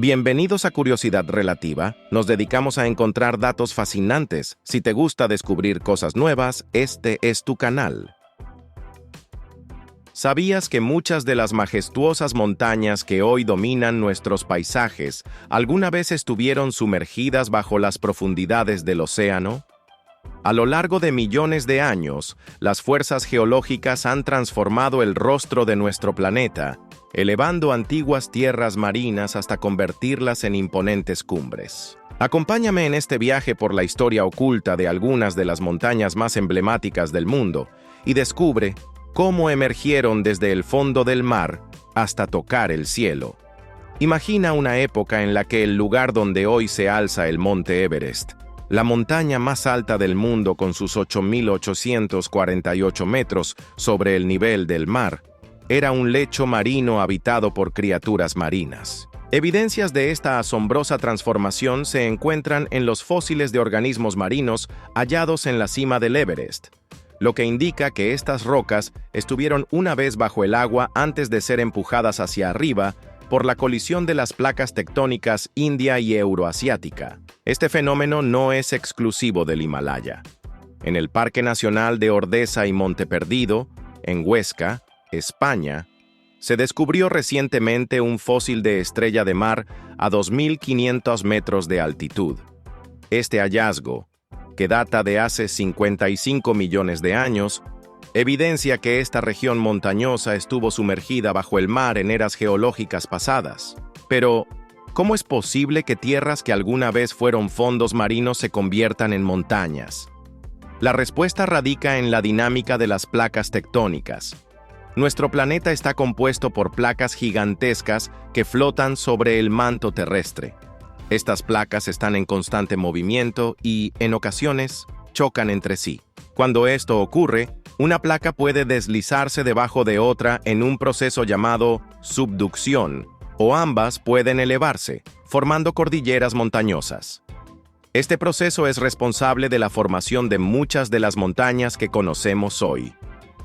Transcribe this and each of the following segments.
Bienvenidos a Curiosidad Relativa. Nos dedicamos a encontrar datos fascinantes. Si te gusta descubrir cosas nuevas, este es tu canal. ¿Sabías que muchas de las majestuosas montañas que hoy dominan nuestros paisajes alguna vez estuvieron sumergidas bajo las profundidades del océano? A lo largo de millones de años, las fuerzas geológicas han transformado el rostro de nuestro planeta, elevando antiguas tierras marinas hasta convertirlas en imponentes cumbres. Acompáñame en este viaje por la historia oculta de algunas de las montañas más emblemáticas del mundo y descubre cómo emergieron desde el fondo del mar hasta tocar el cielo. Imagina una época en la que el lugar donde hoy se alza el Monte Everest, la montaña más alta del mundo con sus 8.848 metros sobre el nivel del mar, era un lecho marino habitado por criaturas marinas. Evidencias de esta asombrosa transformación se encuentran en los fósiles de organismos marinos hallados en la cima del Everest, lo que indica que estas rocas estuvieron una vez bajo el agua antes de ser empujadas hacia arriba por la colisión de las placas tectónicas india y euroasiática. Este fenómeno no es exclusivo del Himalaya. En el Parque Nacional de Ordesa y Monte Perdido, en Huesca, España, se descubrió recientemente un fósil de estrella de mar a 2.500 metros de altitud. Este hallazgo, que data de hace 55 millones de años, evidencia que esta región montañosa estuvo sumergida bajo el mar en eras geológicas pasadas. Pero, ¿cómo es posible que tierras que alguna vez fueron fondos marinos se conviertan en montañas? La respuesta radica en la dinámica de las placas tectónicas. Nuestro planeta está compuesto por placas gigantescas que flotan sobre el manto terrestre. Estas placas están en constante movimiento y, en ocasiones, chocan entre sí. Cuando esto ocurre, una placa puede deslizarse debajo de otra en un proceso llamado subducción, o ambas pueden elevarse, formando cordilleras montañosas. Este proceso es responsable de la formación de muchas de las montañas que conocemos hoy.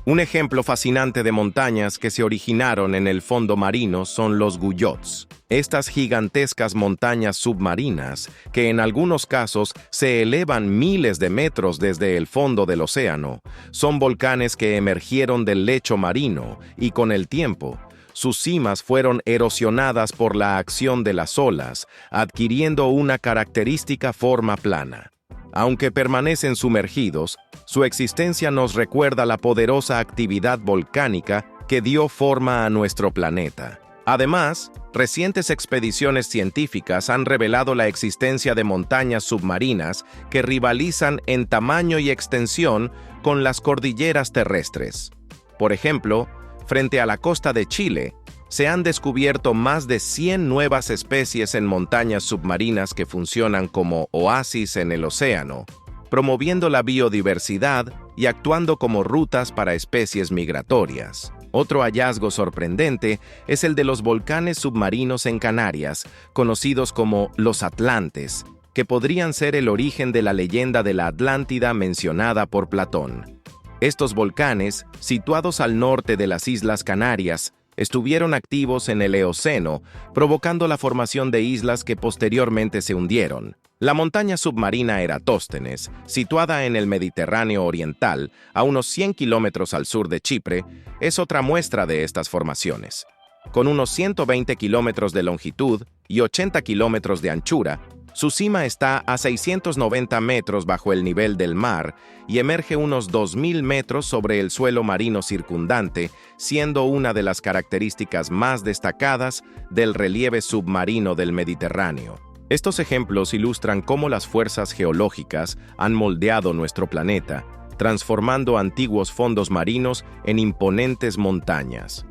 Un ejemplo fascinante de montañas que se originaron en el fondo marino son los guyots. Estas gigantescas montañas submarinas, que en algunos casos se elevan miles de metros desde el fondo del océano, son volcanes que emergieron del lecho marino y con el tiempo, sus cimas fueron erosionadas por la acción de las olas, adquiriendo una característica forma plana. Aunque permanecen sumergidos, su existencia nos recuerda la poderosa actividad volcánica que dio forma a nuestro planeta. Además, recientes expediciones científicas han revelado la existencia de montañas submarinas que rivalizan en tamaño y extensión con las cordilleras terrestres. Por ejemplo, frente a la costa de Chile, se han descubierto más de 100 nuevas especies en montañas submarinas que funcionan como oasis en el océano, promoviendo la biodiversidad y actuando como rutas para especies migratorias. Otro hallazgo sorprendente es el de los volcanes submarinos en Canarias, conocidos como los Atlantes, que podrían ser el origen de la leyenda de la Atlántida mencionada por Platón. Estos volcanes, situados al norte de las Islas Canarias, estuvieron activos en el Eoceno, provocando la formación de islas que posteriormente se hundieron. La montaña submarina Eratóstenes, situada en el Mediterráneo oriental, a unos 100 kilómetros al sur de Chipre, es otra muestra de estas formaciones. Con unos 120 kilómetros de longitud y 80 kilómetros de anchura, su cima está a 690 metros bajo el nivel del mar y emerge unos 2.000 metros sobre el suelo marino circundante, siendo una de las características más destacadas del relieve submarino del Mediterráneo. Estos ejemplos ilustran cómo las fuerzas geológicas han moldeado nuestro planeta, transformando antiguos fondos marinos en imponentes montañas.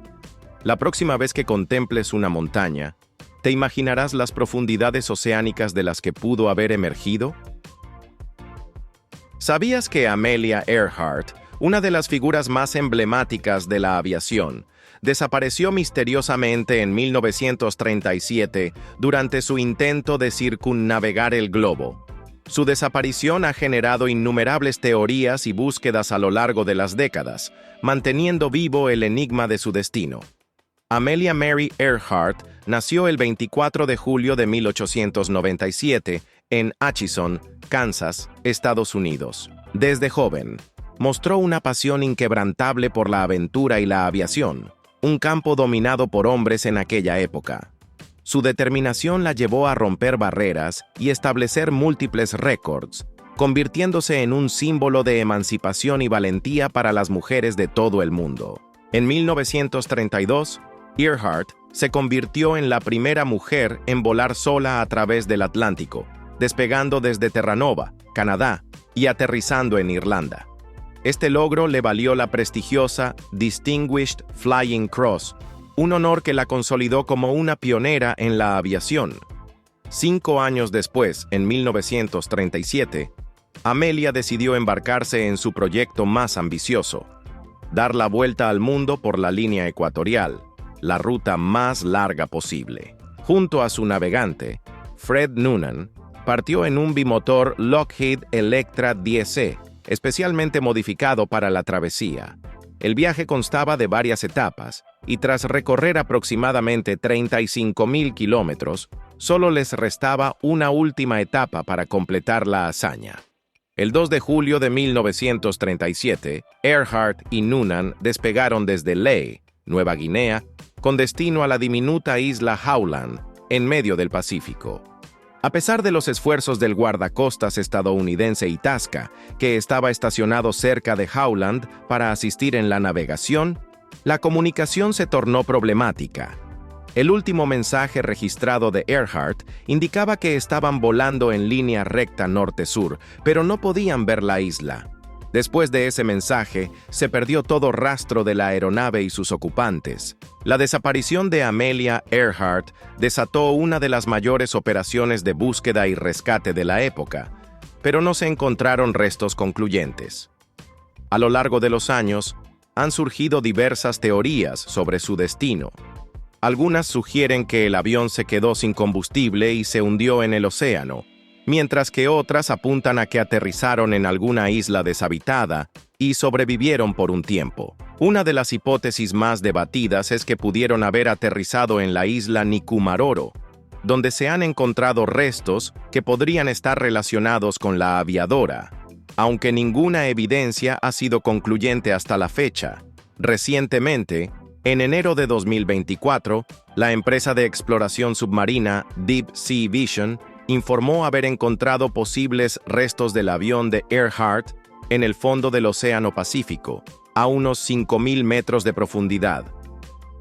La próxima vez que contemples una montaña, ¿te imaginarás las profundidades oceánicas de las que pudo haber emergido? ¿Sabías que Amelia Earhart, una de las figuras más emblemáticas de la aviación, desapareció misteriosamente en 1937 durante su intento de circunnavegar el globo? Su desaparición ha generado innumerables teorías y búsquedas a lo largo de las décadas, manteniendo vivo el enigma de su destino. Amelia Mary Earhart nació el 24 de julio de 1897 en Atchison, Kansas, Estados Unidos. Desde joven, mostró una pasión inquebrantable por la aventura y la aviación, un campo dominado por hombres en aquella época. Su determinación la llevó a romper barreras y establecer múltiples récords, convirtiéndose en un símbolo de emancipación y valentía para las mujeres de todo el mundo. En 1932, Earhart se convirtió en la primera mujer en volar sola a través del Atlántico, despegando desde Terranova, Canadá, y aterrizando en Irlanda. Este logro le valió la prestigiosa Distinguished Flying Cross, un honor que la consolidó como una pionera en la aviación. 5 años después, en 1937, Amelia decidió embarcarse en su proyecto más ambicioso: dar la vuelta al mundo por la línea ecuatorial, la ruta más larga posible. Junto a su navegante, Fred Noonan, partió en un bimotor Lockheed Electra 10C, especialmente modificado para la travesía. El viaje constaba de varias etapas, y tras recorrer aproximadamente 35.000 kilómetros, solo les restaba una última etapa para completar la hazaña. El 2 de julio de 1937, Earhart y Noonan despegaron desde Lae, Nueva Guinea, con destino a la diminuta isla Howland, en medio del Pacífico. A pesar de los esfuerzos del guardacostas estadounidense Itasca, que estaba estacionado cerca de Howland para asistir en la navegación, la comunicación se tornó problemática. El último mensaje registrado de Earhart indicaba que estaban volando en línea recta norte-sur, pero no podían ver la isla. Después de ese mensaje, se perdió todo rastro de la aeronave y sus ocupantes. La desaparición de Amelia Earhart desató una de las mayores operaciones de búsqueda y rescate de la época, pero no se encontraron restos concluyentes. A lo largo de los años, han surgido diversas teorías sobre su destino. Algunas sugieren que el avión se quedó sin combustible y se hundió en el océano, mientras que otras apuntan a que aterrizaron en alguna isla deshabitada y sobrevivieron por un tiempo. Una de las hipótesis más debatidas es que pudieron haber aterrizado en la isla Nikumaroro, donde se han encontrado restos que podrían estar relacionados con la aviadora, aunque ninguna evidencia ha sido concluyente hasta la fecha. Recientemente, en enero de 2024, la empresa de exploración submarina Deep Sea Vision informó haber encontrado posibles restos del avión de Earhart en el fondo del Océano Pacífico, a unos 5.000 metros de profundidad.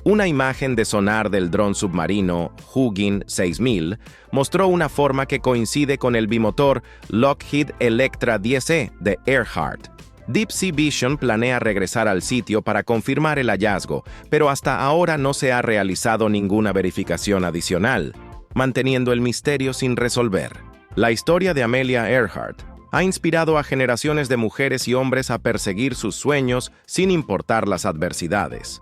Una imagen de sonar del dron submarino Hugin 6000 mostró una forma que coincide con el bimotor Lockheed Electra 10C de Earhart. Deep Sea Vision planea regresar al sitio para confirmar el hallazgo, pero hasta ahora no se ha realizado ninguna verificación adicional, manteniendo el misterio sin resolver. La historia de Amelia Earhart ha inspirado a generaciones de mujeres y hombres a perseguir sus sueños sin importar las adversidades.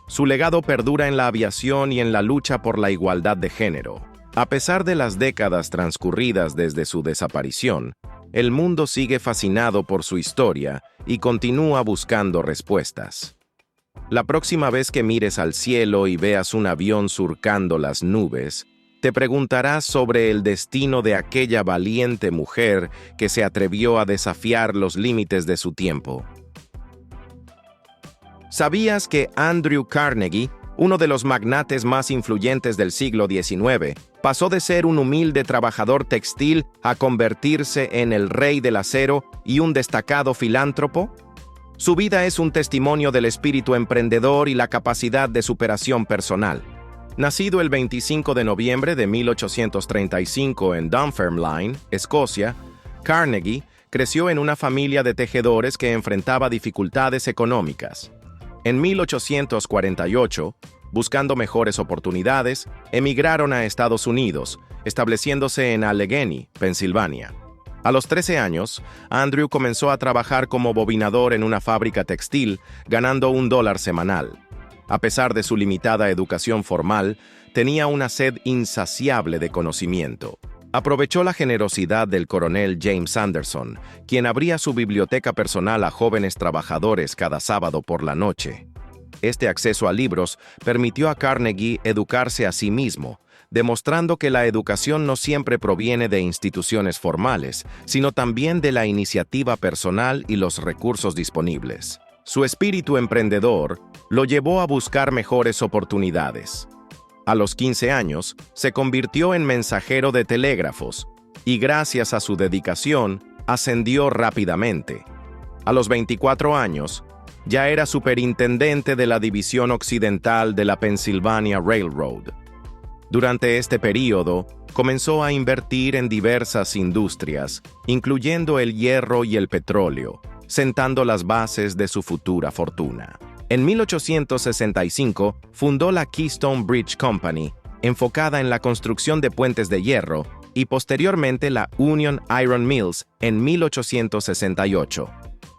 Su legado perdura en la aviación y en la lucha por la igualdad de género. A pesar de las décadas transcurridas desde su desaparición, el mundo sigue fascinado por su historia y continúa buscando respuestas. La próxima vez que mires al cielo y veas un avión surcando las nubes, te preguntarás sobre el destino de aquella valiente mujer que se atrevió a desafiar los límites de su tiempo. ¿Sabías que Andrew Carnegie, uno de los magnates más influyentes del siglo XIX, pasó de ser un humilde trabajador textil a convertirse en el rey del acero y un destacado filántropo? Su vida es un testimonio del espíritu emprendedor y la capacidad de superación personal. Nacido el 25 de noviembre de 1835 en Dunfermline, Escocia, Carnegie creció en una familia de tejedores que enfrentaba dificultades económicas. En 1848, buscando mejores oportunidades, emigraron a Estados Unidos, estableciéndose en Allegheny, Pensilvania. A los 13 años, Andrew comenzó a trabajar como bobinador en una fábrica textil, ganando $1 semanal. A pesar de su limitada educación formal, tenía una sed insaciable de conocimiento. Aprovechó la generosidad del coronel James Anderson, quien abría su biblioteca personal a jóvenes trabajadores cada sábado por la noche. Este acceso a libros permitió a Carnegie educarse a sí mismo, demostrando que la educación no siempre proviene de instituciones formales, sino también de la iniciativa personal y los recursos disponibles. Su espíritu emprendedor lo llevó a buscar mejores oportunidades. A los 15 años, se convirtió en mensajero de telégrafos y gracias a su dedicación, ascendió rápidamente. A los 24 años, ya era superintendente de la División Occidental de la Pennsylvania Railroad. Durante este período, comenzó a invertir en diversas industrias, incluyendo el hierro y el petróleo, sentando las bases de su futura fortuna. En 1865, fundó la Keystone Bridge Company, enfocada en la construcción de puentes de hierro, y posteriormente la Union Iron Mills en 1868.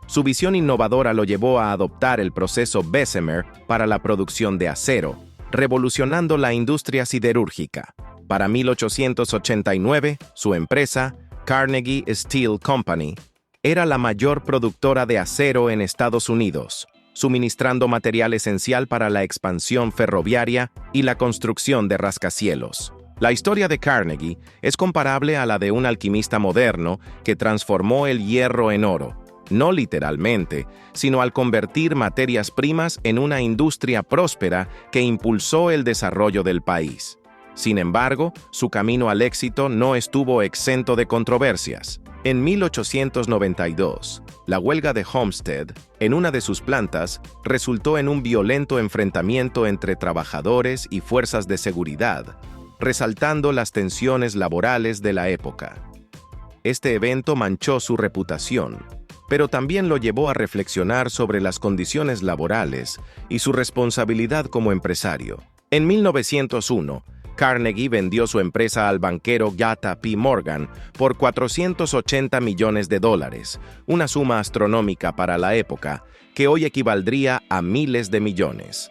Su visión innovadora lo llevó a adoptar el proceso Bessemer para la producción de acero, revolucionando la industria siderúrgica. Para 1889, su empresa, Carnegie Steel Company, era la mayor productora de acero en Estados Unidos, suministrando material esencial para la expansión ferroviaria y la construcción de rascacielos. La historia de Carnegie es comparable a la de un alquimista moderno que transformó el hierro en oro, no literalmente, sino al convertir materias primas en una industria próspera que impulsó el desarrollo del país. Sin embargo, su camino al éxito no estuvo exento de controversias. En 1892, la huelga de Homestead, en una de sus plantas, resultó en un violento enfrentamiento entre trabajadores y fuerzas de seguridad, resaltando las tensiones laborales de la época. Este evento manchó su reputación, pero también lo llevó a reflexionar sobre las condiciones laborales y su responsabilidad como empresario. En 1901, Carnegie vendió su empresa al banquero J.P. Morgan por $480 millones, una suma astronómica para la época, que hoy equivaldría a miles de millones.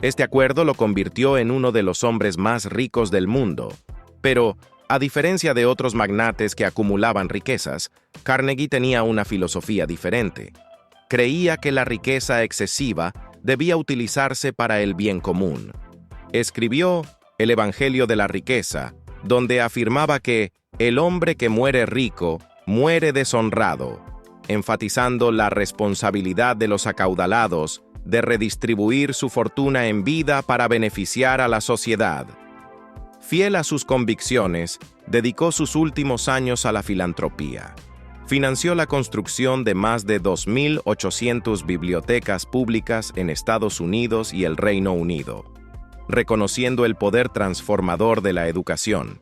Este acuerdo lo convirtió en uno de los hombres más ricos del mundo, pero, a diferencia de otros magnates que acumulaban riquezas, Carnegie tenía una filosofía diferente. Creía que la riqueza excesiva debía utilizarse para el bien común. Escribió El Evangelio de la Riqueza, donde afirmaba que el hombre que muere rico muere deshonrado, enfatizando la responsabilidad de los acaudalados de redistribuir su fortuna en vida para beneficiar a la sociedad. Fiel a sus convicciones, dedicó sus últimos años a la filantropía. Financió la construcción de más de 2.800 bibliotecas públicas en Estados Unidos y el Reino Unido, reconociendo el poder transformador de la educación,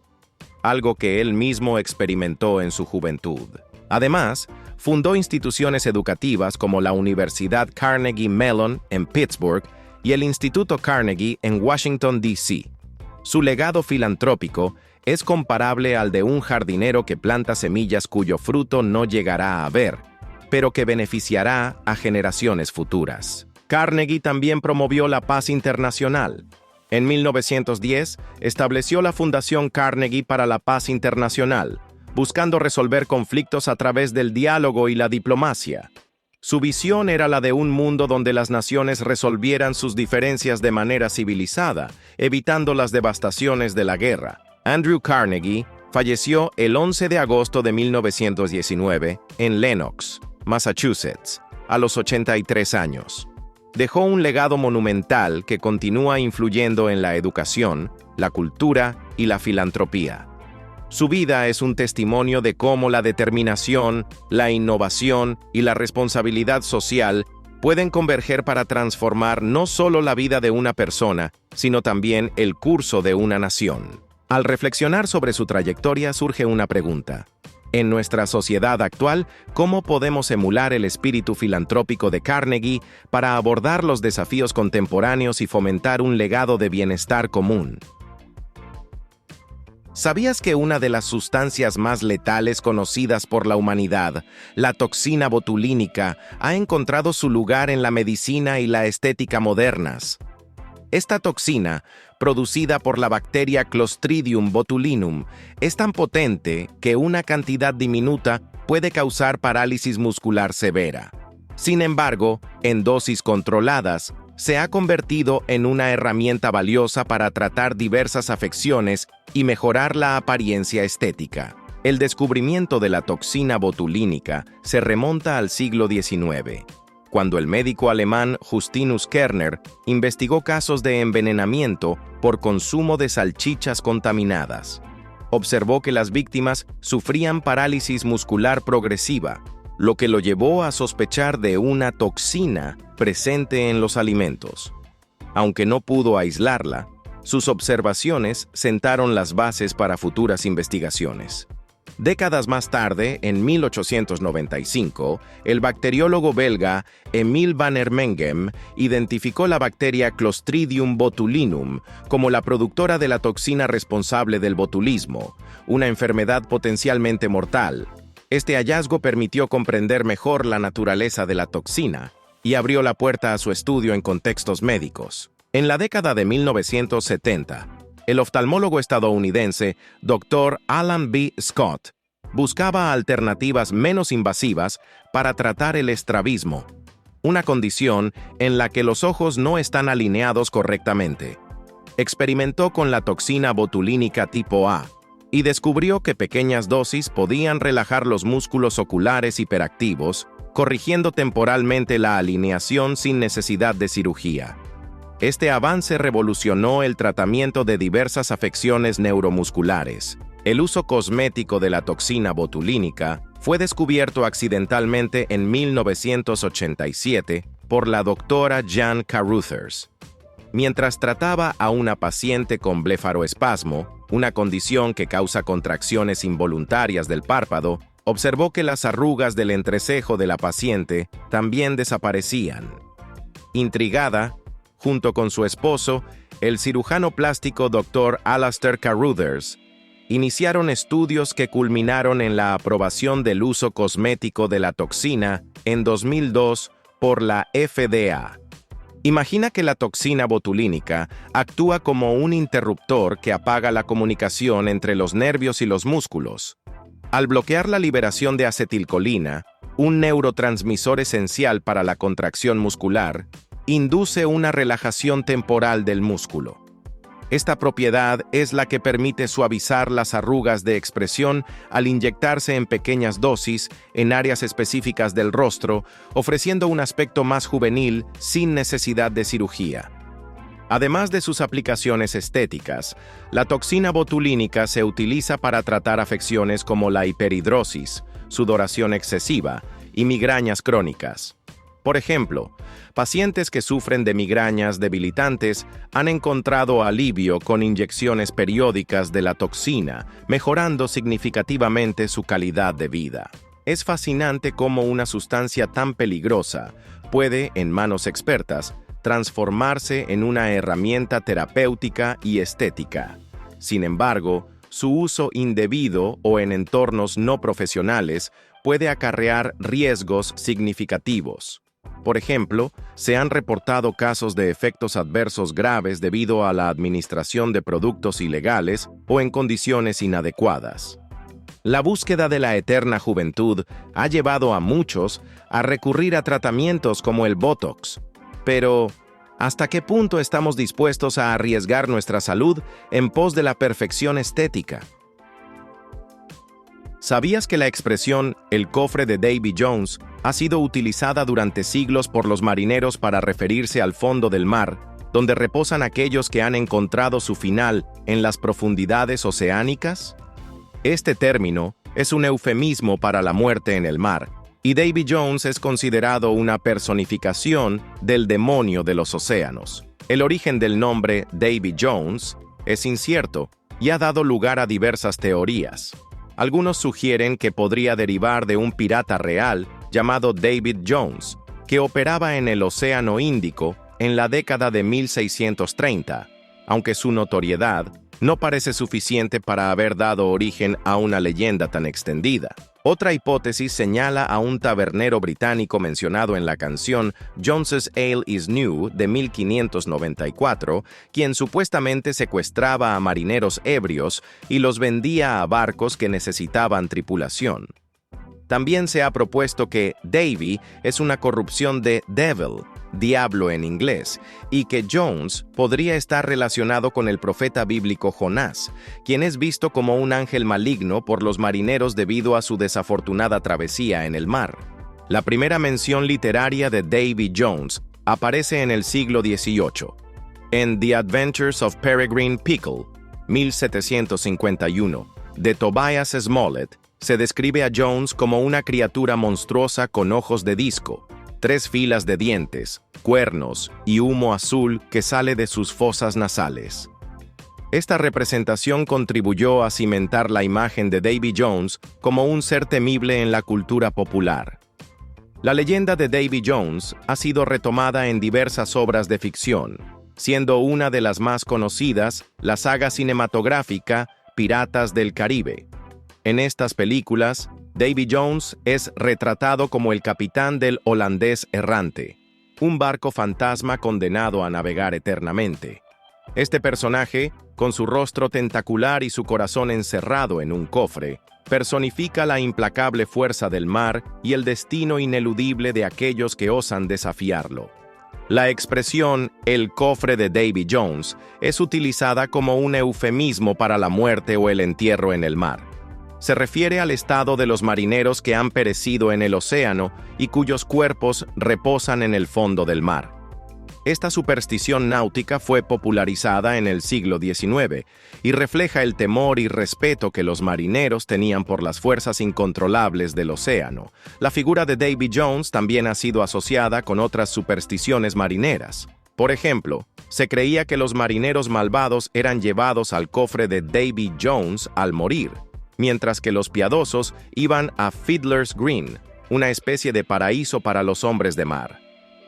algo que él mismo experimentó en su juventud. Además, fundó instituciones educativas como la Universidad Carnegie Mellon en Pittsburgh y el Instituto Carnegie en Washington, D.C. Su legado filantrópico es comparable al de un jardinero que planta semillas cuyo fruto no llegará a ver, pero que beneficiará a generaciones futuras. Carnegie también promovió la paz internacional. En 1910, estableció la Fundación Carnegie para la Paz Internacional, buscando resolver conflictos a través del diálogo y la diplomacia. Su visión era la de un mundo donde las naciones resolvieran sus diferencias de manera civilizada, evitando las devastaciones de la guerra. Andrew Carnegie falleció el 11 de agosto de 1919 en Lenox, Massachusetts, a los 83 años. Dejó un legado monumental que continúa influyendo en la educación, la cultura y la filantropía. Su vida es un testimonio de cómo la determinación, la innovación y la responsabilidad social pueden converger para transformar no solo la vida de una persona, sino también el curso de una nación. Al reflexionar sobre su trayectoria surge una pregunta. En nuestra sociedad actual, ¿cómo podemos emular el espíritu filantrópico de Carnegie para abordar los desafíos contemporáneos y fomentar un legado de bienestar común? ¿Sabías que una de las sustancias más letales conocidas por la humanidad, la toxina botulínica, ha encontrado su lugar en la medicina y la estética modernas? Esta toxina, producida por la bacteria Clostridium botulinum, es tan potente que una cantidad diminuta puede causar parálisis muscular severa. Sin embargo, en dosis controladas, se ha convertido en una herramienta valiosa para tratar diversas afecciones y mejorar la apariencia estética. El descubrimiento de la toxina botulínica se remonta al siglo XIX, cuando el médico alemán Justinus Kerner investigó casos de envenenamiento por consumo de salchichas contaminadas. Observó que las víctimas sufrían parálisis muscular progresiva, lo que lo llevó a sospechar de una toxina presente en los alimentos. Aunque no pudo aislarla, sus observaciones sentaron las bases para futuras investigaciones. Décadas más tarde, en 1895, el bacteriólogo belga Emile van Ermengem identificó la bacteria Clostridium botulinum como la productora de la toxina responsable del botulismo, una enfermedad potencialmente mortal. Este hallazgo permitió comprender mejor la naturaleza de la toxina y abrió la puerta a su estudio en contextos médicos. En la década de 1970, el oftalmólogo estadounidense Dr. Alan B. Scott buscaba alternativas menos invasivas para tratar el estrabismo, una condición en la que los ojos no están alineados correctamente. Experimentó con la toxina botulínica tipo A y descubrió que pequeñas dosis podían relajar los músculos oculares hiperactivos, corrigiendo temporalmente la alineación sin necesidad de cirugía. Este avance revolucionó el tratamiento de diversas afecciones neuromusculares. El uso cosmético de la toxina botulínica fue descubierto accidentalmente en 1987 por la doctora Jan Caruthers. Mientras trataba a una paciente con blefaroespasmo, una condición que causa contracciones involuntarias del párpado, observó que las arrugas del entrecejo de la paciente también desaparecían. Intrigada, junto con su esposo, el cirujano plástico Dr. Alastair Caruthers, iniciaron estudios que culminaron en la aprobación del uso cosmético de la toxina en 2002 por la FDA. Imagina que la toxina botulínica actúa como un interruptor que apaga la comunicación entre los nervios y los músculos. Al bloquear la liberación de acetilcolina, un neurotransmisor esencial para la contracción muscular, induce una relajación temporal del músculo. Esta propiedad es la que permite suavizar las arrugas de expresión al inyectarse en pequeñas dosis en áreas específicas del rostro, ofreciendo un aspecto más juvenil sin necesidad de cirugía. Además de sus aplicaciones estéticas, la toxina botulínica se utiliza para tratar afecciones como la hiperhidrosis, sudoración excesiva y migrañas crónicas. Por ejemplo, pacientes que sufren de migrañas debilitantes han encontrado alivio con inyecciones periódicas de la toxina, mejorando significativamente su calidad de vida. Es fascinante cómo una sustancia tan peligrosa puede, en manos expertas, transformarse en una herramienta terapéutica y estética. Sin embargo, su uso indebido o en entornos no profesionales puede acarrear riesgos significativos. Por ejemplo, se han reportado casos de efectos adversos graves debido a la administración de productos ilegales o en condiciones inadecuadas. La búsqueda de la eterna juventud ha llevado a muchos a recurrir a tratamientos como el Botox. Pero, ¿hasta qué punto estamos dispuestos a arriesgar nuestra salud en pos de la perfección estética? ¿Sabías que la expresión «el cofre de Davy Jones» ha sido utilizada durante siglos por los marineros para referirse al fondo del mar, donde reposan aquellos que han encontrado su final en las profundidades oceánicas? Este término es un eufemismo para la muerte en el mar, y Davy Jones es considerado una personificación del demonio de los océanos. El origen del nombre Davy Jones es incierto y ha dado lugar a diversas teorías. Algunos sugieren que podría derivar de un pirata real llamado David Jones, que operaba en el Océano Índico en la década de 1630, aunque su notoriedad no parece suficiente para haber dado origen a una leyenda tan extendida. Otra hipótesis señala a un tabernero británico mencionado en la canción Jones's Ale is New de 1594, quien supuestamente secuestraba a marineros ebrios y los vendía a barcos que necesitaban tripulación. También se ha propuesto que Davy es una corrupción de Devil, diablo en inglés, y que Jones podría estar relacionado con el profeta bíblico Jonás, quien es visto como un ángel maligno por los marineros debido a su desafortunada travesía en el mar. La primera mención literaria de Davy Jones aparece en el siglo XVIII, en The Adventures of Peregrine Pickle, 1751, de Tobias Smollett. Se describe a Jones como una criatura monstruosa con ojos de disco, 3 filas de dientes, cuernos y humo azul que sale de sus fosas nasales. Esta representación contribuyó a cimentar la imagen de Davy Jones como un ser temible en la cultura popular. La leyenda de Davy Jones ha sido retomada en diversas obras de ficción, siendo una de las más conocidas la saga cinematográfica Piratas del Caribe. En estas películas, Davy Jones es retratado como el capitán del Holandés Errante, un barco fantasma condenado a navegar eternamente. Este personaje, con su rostro tentacular y su corazón encerrado en un cofre, personifica la implacable fuerza del mar y el destino ineludible de aquellos que osan desafiarlo. La expresión «el cofre de Davy Jones» es utilizada como un eufemismo para la muerte o el entierro en el mar. Se refiere al estado de los marineros que han perecido en el océano y cuyos cuerpos reposan en el fondo del mar. Esta superstición náutica fue popularizada en el siglo XIX y refleja el temor y respeto que los marineros tenían por las fuerzas incontrolables del océano. La figura de Davy Jones también ha sido asociada con otras supersticiones marineras. Por ejemplo, se creía que los marineros malvados eran llevados al cofre de Davy Jones al morir, mientras que los piadosos iban a Fiddler's Green, una especie de paraíso para los hombres de mar.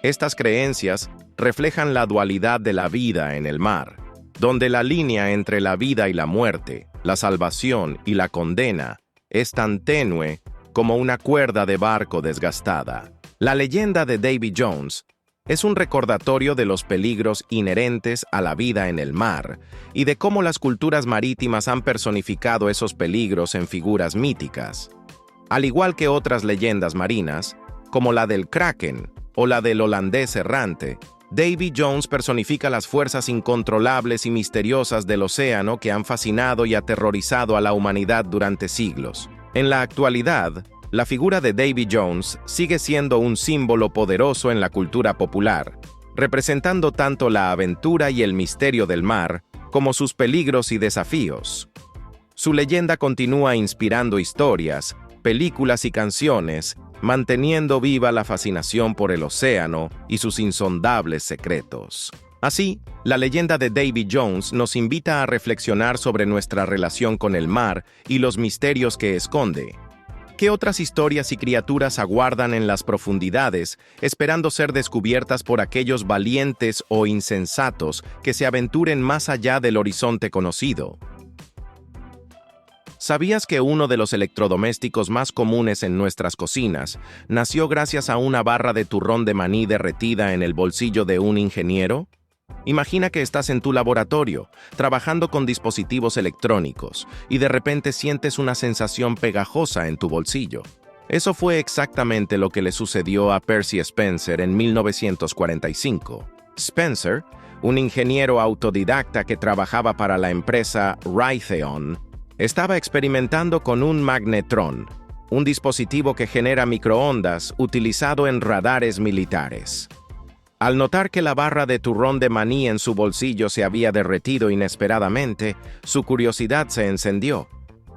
Estas creencias reflejan la dualidad de la vida en el mar, donde la línea entre la vida y la muerte, la salvación y la condena, es tan tenue como una cuerda de barco desgastada. La leyenda de Davy Jones es un recordatorio de los peligros inherentes a la vida en el mar y de cómo las culturas marítimas han personificado esos peligros en figuras míticas. Al igual que otras leyendas marinas, como la del Kraken o la del Holandés Errante, Davy Jones personifica las fuerzas incontrolables y misteriosas del océano que han fascinado y aterrorizado a la humanidad durante siglos. En la actualidad, la figura de Davy Jones sigue siendo un símbolo poderoso en la cultura popular, representando tanto la aventura y el misterio del mar como sus peligros y desafíos. Su leyenda continúa inspirando historias, películas y canciones, manteniendo viva la fascinación por el océano y sus insondables secretos. Así, la leyenda de Davy Jones nos invita a reflexionar sobre nuestra relación con el mar y los misterios que esconde. ¿Qué otras historias y criaturas aguardan en las profundidades, esperando ser descubiertas por aquellos valientes o insensatos que se aventuren más allá del horizonte conocido? ¿Sabías que uno de los electrodomésticos más comunes en nuestras cocinas nació gracias a una barra de turrón de maní derretida en el bolsillo de un ingeniero? Imagina que estás en tu laboratorio, trabajando con dispositivos electrónicos, y de repente sientes una sensación pegajosa en tu bolsillo. Eso fue exactamente lo que le sucedió a Percy Spencer en 1945. Spencer, un ingeniero autodidacta que trabajaba para la empresa Raytheon, estaba experimentando con un magnetrón, un dispositivo que genera microondas utilizado en radares militares. Al notar que la barra de turrón de maní en su bolsillo se había derretido inesperadamente, su curiosidad se encendió.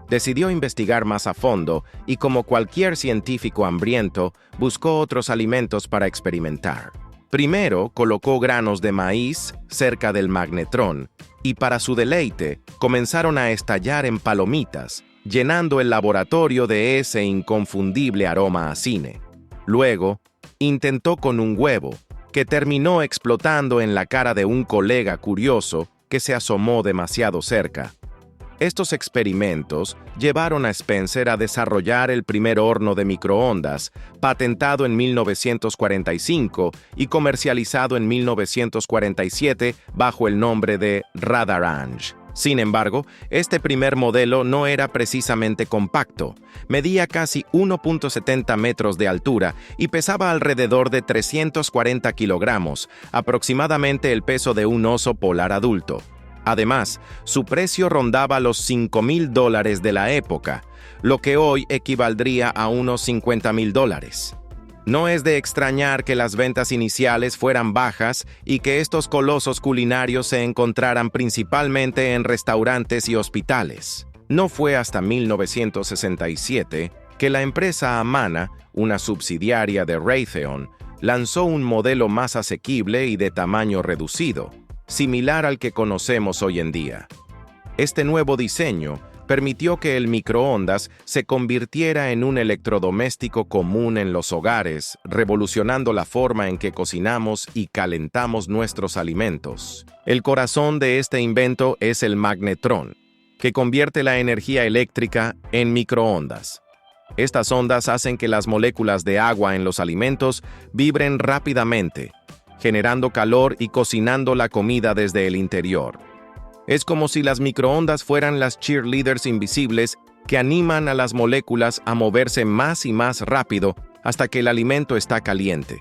Decidió investigar más a fondo y, como cualquier científico hambriento, buscó otros alimentos para experimentar. Primero colocó granos de maíz cerca del magnetrón y, para su deleite, comenzaron a estallar en palomitas, llenando el laboratorio de ese inconfundible aroma a cine. Luego, intentó con un huevo, que terminó explotando en la cara de un colega curioso que se asomó demasiado cerca. Estos experimentos llevaron a Spencer a desarrollar el primer horno de microondas, patentado en 1945 y comercializado en 1947 bajo el nombre de Radarange. Sin embargo, este primer modelo no era precisamente compacto. Medía casi 1.70 metros de altura y pesaba alrededor de 340 kilogramos, aproximadamente el peso de un oso polar adulto. Además, su precio rondaba los $5,000 de la época, lo que hoy equivaldría a unos $50,000. No es de extrañar que las ventas iniciales fueran bajas y que estos colosos culinarios se encontraran principalmente en restaurantes y hospitales. No fue hasta 1967 que la empresa Amana, una subsidiaria de Raytheon, lanzó un modelo más asequible y de tamaño reducido, similar al que conocemos hoy en día. Este nuevo diseño permitió que el microondas se convirtiera en un electrodoméstico común en los hogares, revolucionando la forma en que cocinamos y calentamos nuestros alimentos. El corazón de este invento es el magnetrón, que convierte la energía eléctrica en microondas. Estas ondas hacen que las moléculas de agua en los alimentos vibren rápidamente, generando calor y cocinando la comida desde el interior. Es como si las microondas fueran las cheerleaders invisibles que animan a las moléculas a moverse más y más rápido hasta que el alimento está caliente.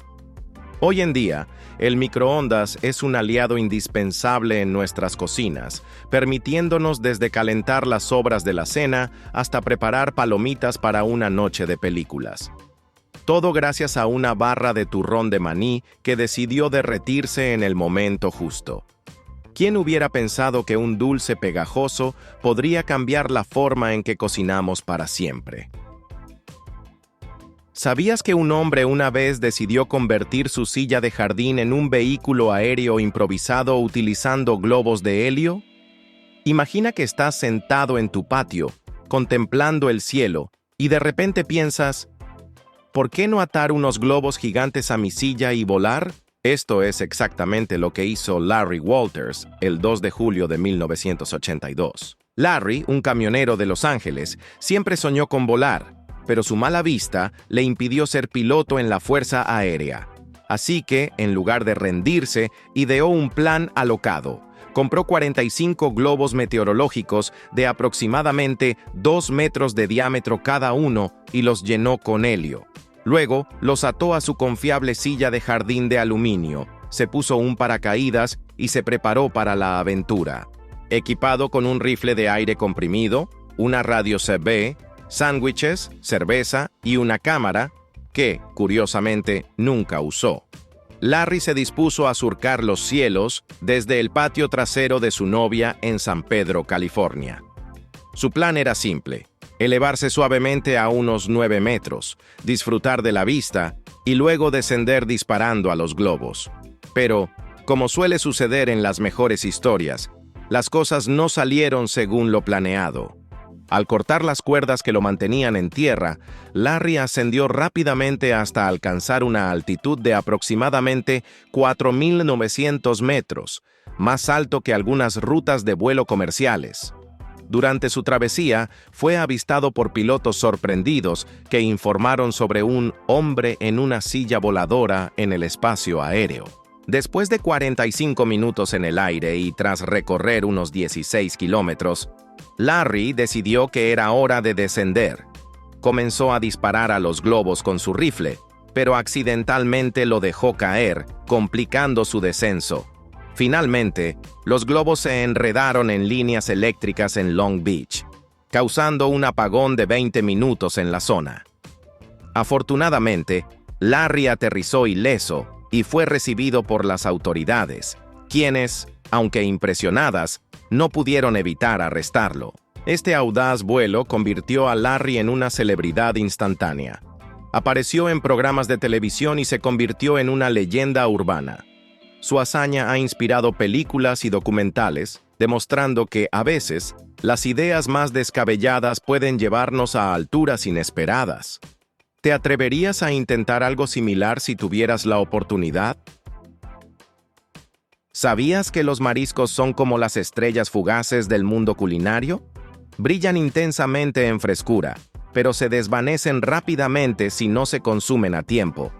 Hoy en día, el microondas es un aliado indispensable en nuestras cocinas, permitiéndonos desde calentar las sobras de la cena hasta preparar palomitas para una noche de películas. Todo gracias a una barra de turrón de maní que decidió derretirse en el momento justo. ¿Quién hubiera pensado que un dulce pegajoso podría cambiar la forma en que cocinamos para siempre? ¿Sabías que un hombre una vez decidió convertir su silla de jardín en un vehículo aéreo improvisado utilizando globos de helio? Imagina que estás sentado en tu patio, contemplando el cielo, y de repente piensas, ¿por qué no atar unos globos gigantes a mi silla y volar? Esto es exactamente lo que hizo Larry Walters el 2 de julio de 1982. Larry, un camionero de Los Ángeles, siempre soñó con volar, pero su mala vista le impidió ser piloto en la Fuerza Aérea. Así que, en lugar de rendirse, ideó un plan alocado. Compró 45 globos meteorológicos de aproximadamente 2 metros de diámetro cada uno y los llenó con helio. Luego, los ató a su confiable silla de jardín de aluminio, se puso un paracaídas y se preparó para la aventura. Equipado con un rifle de aire comprimido, una radio CB, sándwiches, cerveza y una cámara, que, curiosamente, nunca usó. Larry se dispuso a surcar los cielos desde el patio trasero de su novia en San Pedro, California. Su plan era simple: elevarse suavemente a unos 9 metros, disfrutar de la vista y luego descender disparando a los globos. Pero, como suele suceder en las mejores historias, las cosas no salieron según lo planeado. Al cortar las cuerdas que lo mantenían en tierra, Larry ascendió rápidamente hasta alcanzar una altitud de aproximadamente 4.900 metros, más alto que algunas rutas de vuelo comerciales. Durante su travesía, fue avistado por pilotos sorprendidos que informaron sobre un hombre en una silla voladora en el espacio aéreo. Después de 45 minutos en el aire y tras recorrer unos 16 kilómetros, Larry decidió que era hora de descender. Comenzó a disparar a los globos con su rifle, pero accidentalmente lo dejó caer, complicando su descenso. Finalmente, los globos se enredaron en líneas eléctricas en Long Beach, causando un apagón de 20 minutos en la zona. Afortunadamente, Larry aterrizó ileso y fue recibido por las autoridades, quienes, aunque impresionadas, no pudieron evitar arrestarlo. Este audaz vuelo convirtió a Larry en una celebridad instantánea. Apareció en programas de televisión y se convirtió en una leyenda urbana. Su hazaña ha inspirado películas y documentales, demostrando que, a veces, las ideas más descabelladas pueden llevarnos a alturas inesperadas. ¿Te atreverías a intentar algo similar si tuvieras la oportunidad? ¿Sabías que los mariscos son como las estrellas fugaces del mundo culinario? Brillan intensamente en frescura, pero se desvanecen rápidamente si no se consumen a tiempo.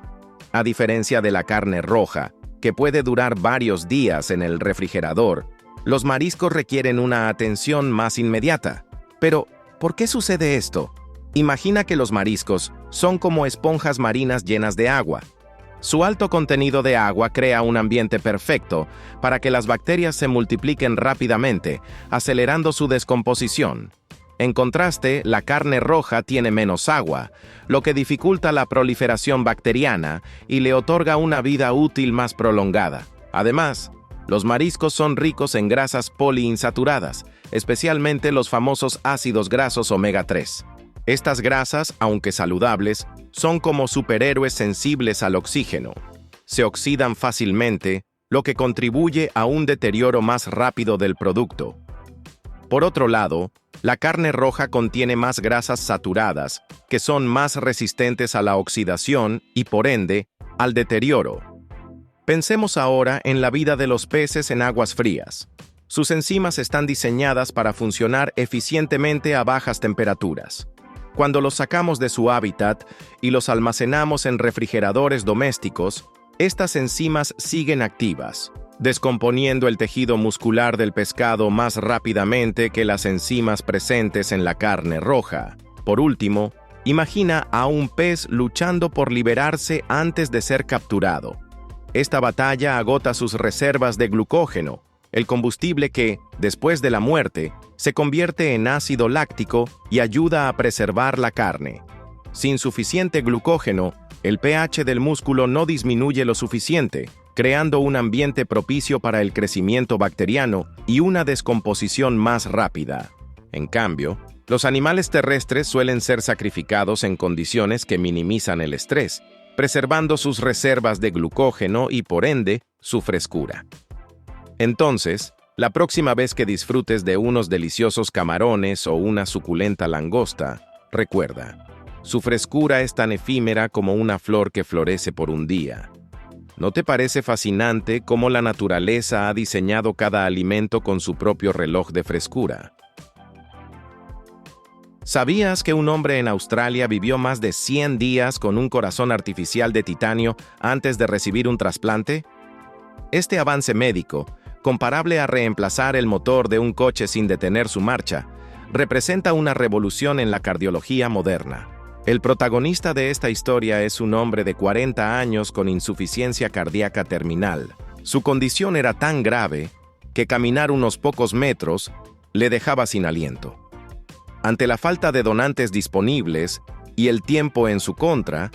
A diferencia de la carne roja, que puede durar varios días en el refrigerador, Los mariscos requieren una atención más inmediata. Pero, ¿por qué sucede esto? Imagina que los mariscos son como esponjas marinas llenas de agua. Su alto contenido de agua crea un ambiente perfecto para que las bacterias se multipliquen rápidamente, acelerando su descomposición. En contraste, la carne roja tiene menos agua, lo que dificulta la proliferación bacteriana y le otorga una vida útil más prolongada. Además, los mariscos son ricos en grasas poliinsaturadas, especialmente los famosos ácidos grasos omega 3. Estas grasas, aunque saludables, son como superhéroes sensibles al oxígeno. Se oxidan fácilmente, lo que contribuye a un deterioro más rápido del producto. Por otro lado, la carne roja contiene más grasas saturadas, que son más resistentes a la oxidación y, por ende, al deterioro. Pensemos ahora en la vida de los peces en aguas frías. Sus enzimas están diseñadas para funcionar eficientemente a bajas temperaturas. Cuando los sacamos de su hábitat y los almacenamos en refrigeradores domésticos, estas enzimas siguen activas, descomponiendo el tejido muscular del pescado más rápidamente que las enzimas presentes en la carne roja. Por último, imagina a un pez luchando por liberarse antes de ser capturado. Esta batalla agota sus reservas de glucógeno, el combustible que, después de la muerte, se convierte en ácido láctico y ayuda a preservar la carne. Sin suficiente glucógeno, el pH del músculo no disminuye lo suficiente, creando un ambiente propicio para el crecimiento bacteriano y una descomposición más rápida. En cambio, los animales terrestres suelen ser sacrificados en condiciones que minimizan el estrés, preservando sus reservas de glucógeno y, por ende, su frescura. Entonces, la próxima vez que disfrutes de unos deliciosos camarones o una suculenta langosta, recuerda, su frescura es tan efímera como una flor que florece por un día. ¿No te parece fascinante cómo la naturaleza ha diseñado cada alimento con su propio reloj de frescura? ¿Sabías que un hombre en Australia vivió más de 100 días con un corazón artificial de titanio antes de recibir un trasplante? Este avance médico, comparable a reemplazar el motor de un coche sin detener su marcha, representa una revolución en la cardiología moderna. El protagonista de esta historia es un hombre de 40 años con insuficiencia cardíaca terminal. Su condición era tan grave que caminar unos pocos metros le dejaba sin aliento. Ante la falta de donantes disponibles y el tiempo en su contra,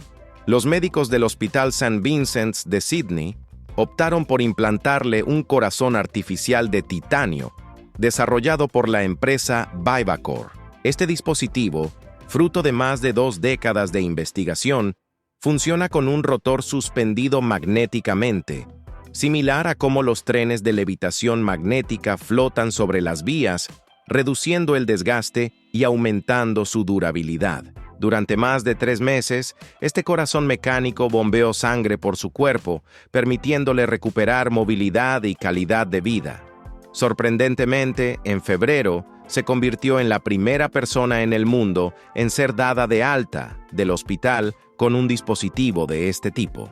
los médicos del Hospital St. Vincent's de Sydney optaron por implantarle un corazón artificial de titanio, desarrollado por la empresa Vivacor. Este dispositivo, fruto de más de 2 décadas de investigación, funciona con un rotor suspendido magnéticamente, similar a cómo los trenes de levitación magnética flotan sobre las vías, reduciendo el desgaste y aumentando su durabilidad. Durante más de 3 meses, este corazón mecánico bombeó sangre por su cuerpo, permitiéndole recuperar movilidad y calidad de vida. Sorprendentemente, en febrero, se convirtió en la primera persona en el mundo en ser dada de alta del hospital con un dispositivo de este tipo.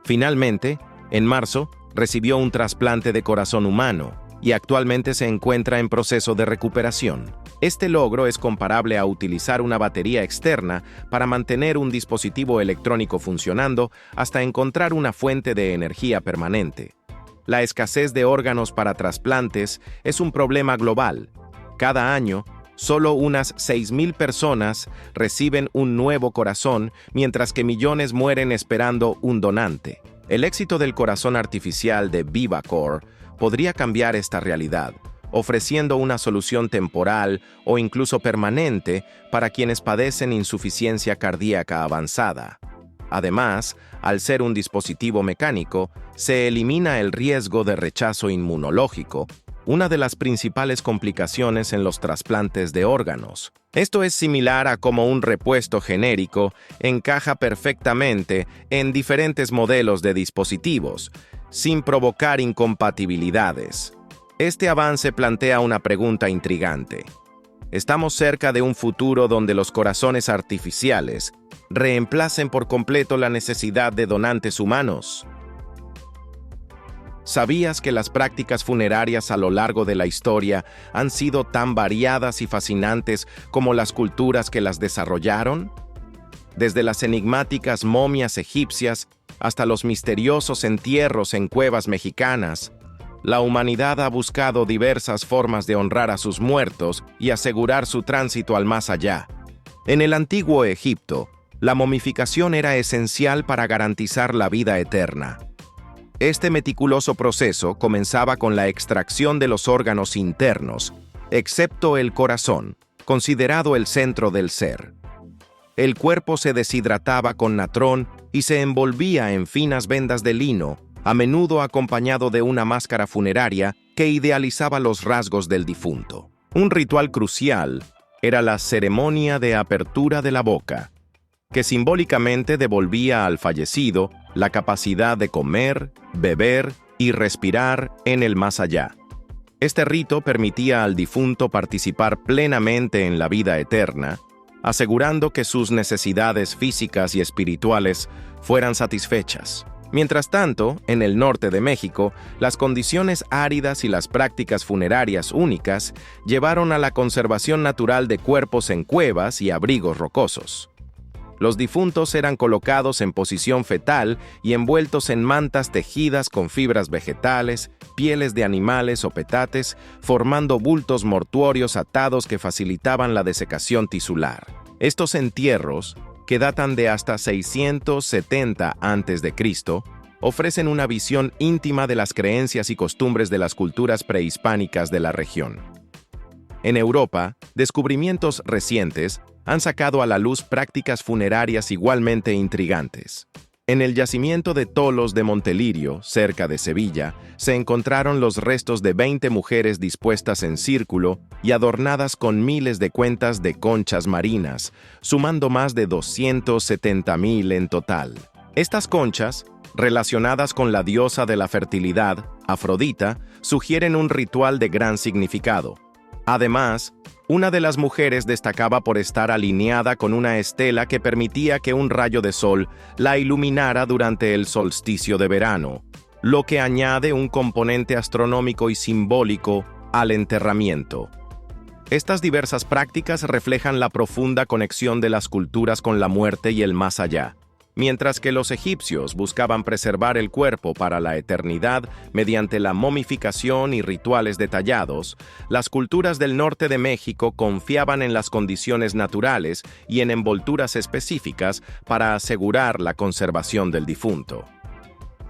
Finalmente, en marzo, recibió un trasplante de corazón humano y actualmente se encuentra en proceso de recuperación. Este logro es comparable a utilizar una batería externa para mantener un dispositivo electrónico funcionando hasta encontrar una fuente de energía permanente. La escasez de órganos para trasplantes es un problema global. Cada año, solo unas 6,000 personas reciben un nuevo corazón, mientras que millones mueren esperando un donante. El éxito del corazón artificial de Vivacor podría cambiar esta realidad, ofreciendo una solución temporal o incluso permanente para quienes padecen insuficiencia cardíaca avanzada. Además, al ser un dispositivo mecánico, se elimina el riesgo de rechazo inmunológico, una de las principales complicaciones en los trasplantes de órganos. Esto es similar a cómo un repuesto genérico encaja perfectamente en diferentes modelos de dispositivos, sin provocar incompatibilidades. Este avance plantea una pregunta intrigante. ¿Estamos cerca de un futuro donde los corazones artificiales reemplacen por completo la necesidad de donantes humanos? ¿Sabías que las prácticas funerarias a lo largo de la historia han sido tan variadas y fascinantes como las culturas que las desarrollaron? Desde las enigmáticas momias egipcias hasta los misteriosos entierros en cuevas mexicanas, la humanidad ha buscado diversas formas de honrar a sus muertos y asegurar su tránsito al más allá. En el antiguo Egipto, la momificación era esencial para garantizar la vida eterna. Este meticuloso proceso comenzaba con la extracción de los órganos internos, excepto el corazón, considerado el centro del ser. El cuerpo se deshidrataba con natrón y se envolvía en finas vendas de lino, a menudo acompañado de una máscara funeraria que idealizaba los rasgos del difunto. Un ritual crucial era la ceremonia de apertura de la boca, que simbólicamente devolvía al fallecido la capacidad de comer, beber y respirar en el más allá. Este rito permitía al difunto participar plenamente en la vida eterna, asegurando que sus necesidades físicas y espirituales fueran satisfechas. Mientras tanto, en el norte de México, las condiciones áridas y las prácticas funerarias únicas llevaron a la conservación natural de cuerpos en cuevas y abrigos rocosos. Los difuntos eran colocados en posición fetal y envueltos en mantas tejidas con fibras vegetales, pieles de animales o petates, formando bultos mortuorios atados que facilitaban la desecación tisular. Estos entierros, que datan de hasta 670 a.C., ofrecen una visión íntima de las creencias y costumbres de las culturas prehispánicas de la región. En Europa, descubrimientos recientes han sacado a la luz prácticas funerarias igualmente intrigantes. En el yacimiento de Tolos de Montelirio, cerca de Sevilla, se encontraron los restos de 20 mujeres dispuestas en círculo y adornadas con miles de cuentas de conchas marinas, sumando más de 270,000 en total. Estas conchas, relacionadas con la diosa de la fertilidad, Afrodita, sugieren un ritual de gran significado. Además, una de las mujeres destacaba por estar alineada con una estela que permitía que un rayo de sol la iluminara durante el solsticio de verano, lo que añade un componente astronómico y simbólico al enterramiento. Estas diversas prácticas reflejan la profunda conexión de las culturas con la muerte y el más allá. Mientras que los egipcios buscaban preservar el cuerpo para la eternidad mediante la momificación y rituales detallados, las culturas del norte de México confiaban en las condiciones naturales y en envolturas específicas para asegurar la conservación del difunto.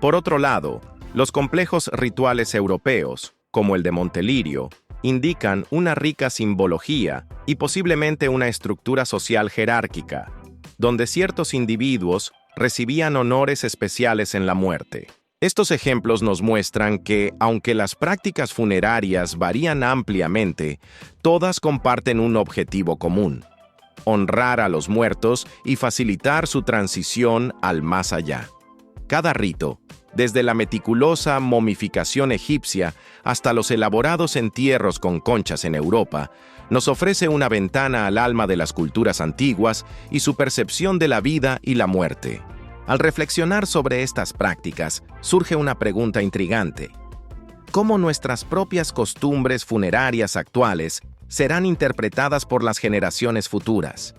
Por otro lado, los complejos rituales europeos, como el de Montelirio, indican una rica simbología y posiblemente una estructura social jerárquica, donde ciertos individuos recibían honores especiales en la muerte. Estos ejemplos nos muestran que, aunque las prácticas funerarias varían ampliamente, todas comparten un objetivo común: honrar a los muertos y facilitar su transición al más allá. Cada rito, desde la meticulosa momificación egipcia hasta los elaborados entierros con conchas en Europa, nos ofrece una ventana al alma de las culturas antiguas y su percepción de la vida y la muerte. Al reflexionar sobre estas prácticas, surge una pregunta intrigante: ¿cómo nuestras propias costumbres funerarias actuales serán interpretadas por las generaciones futuras?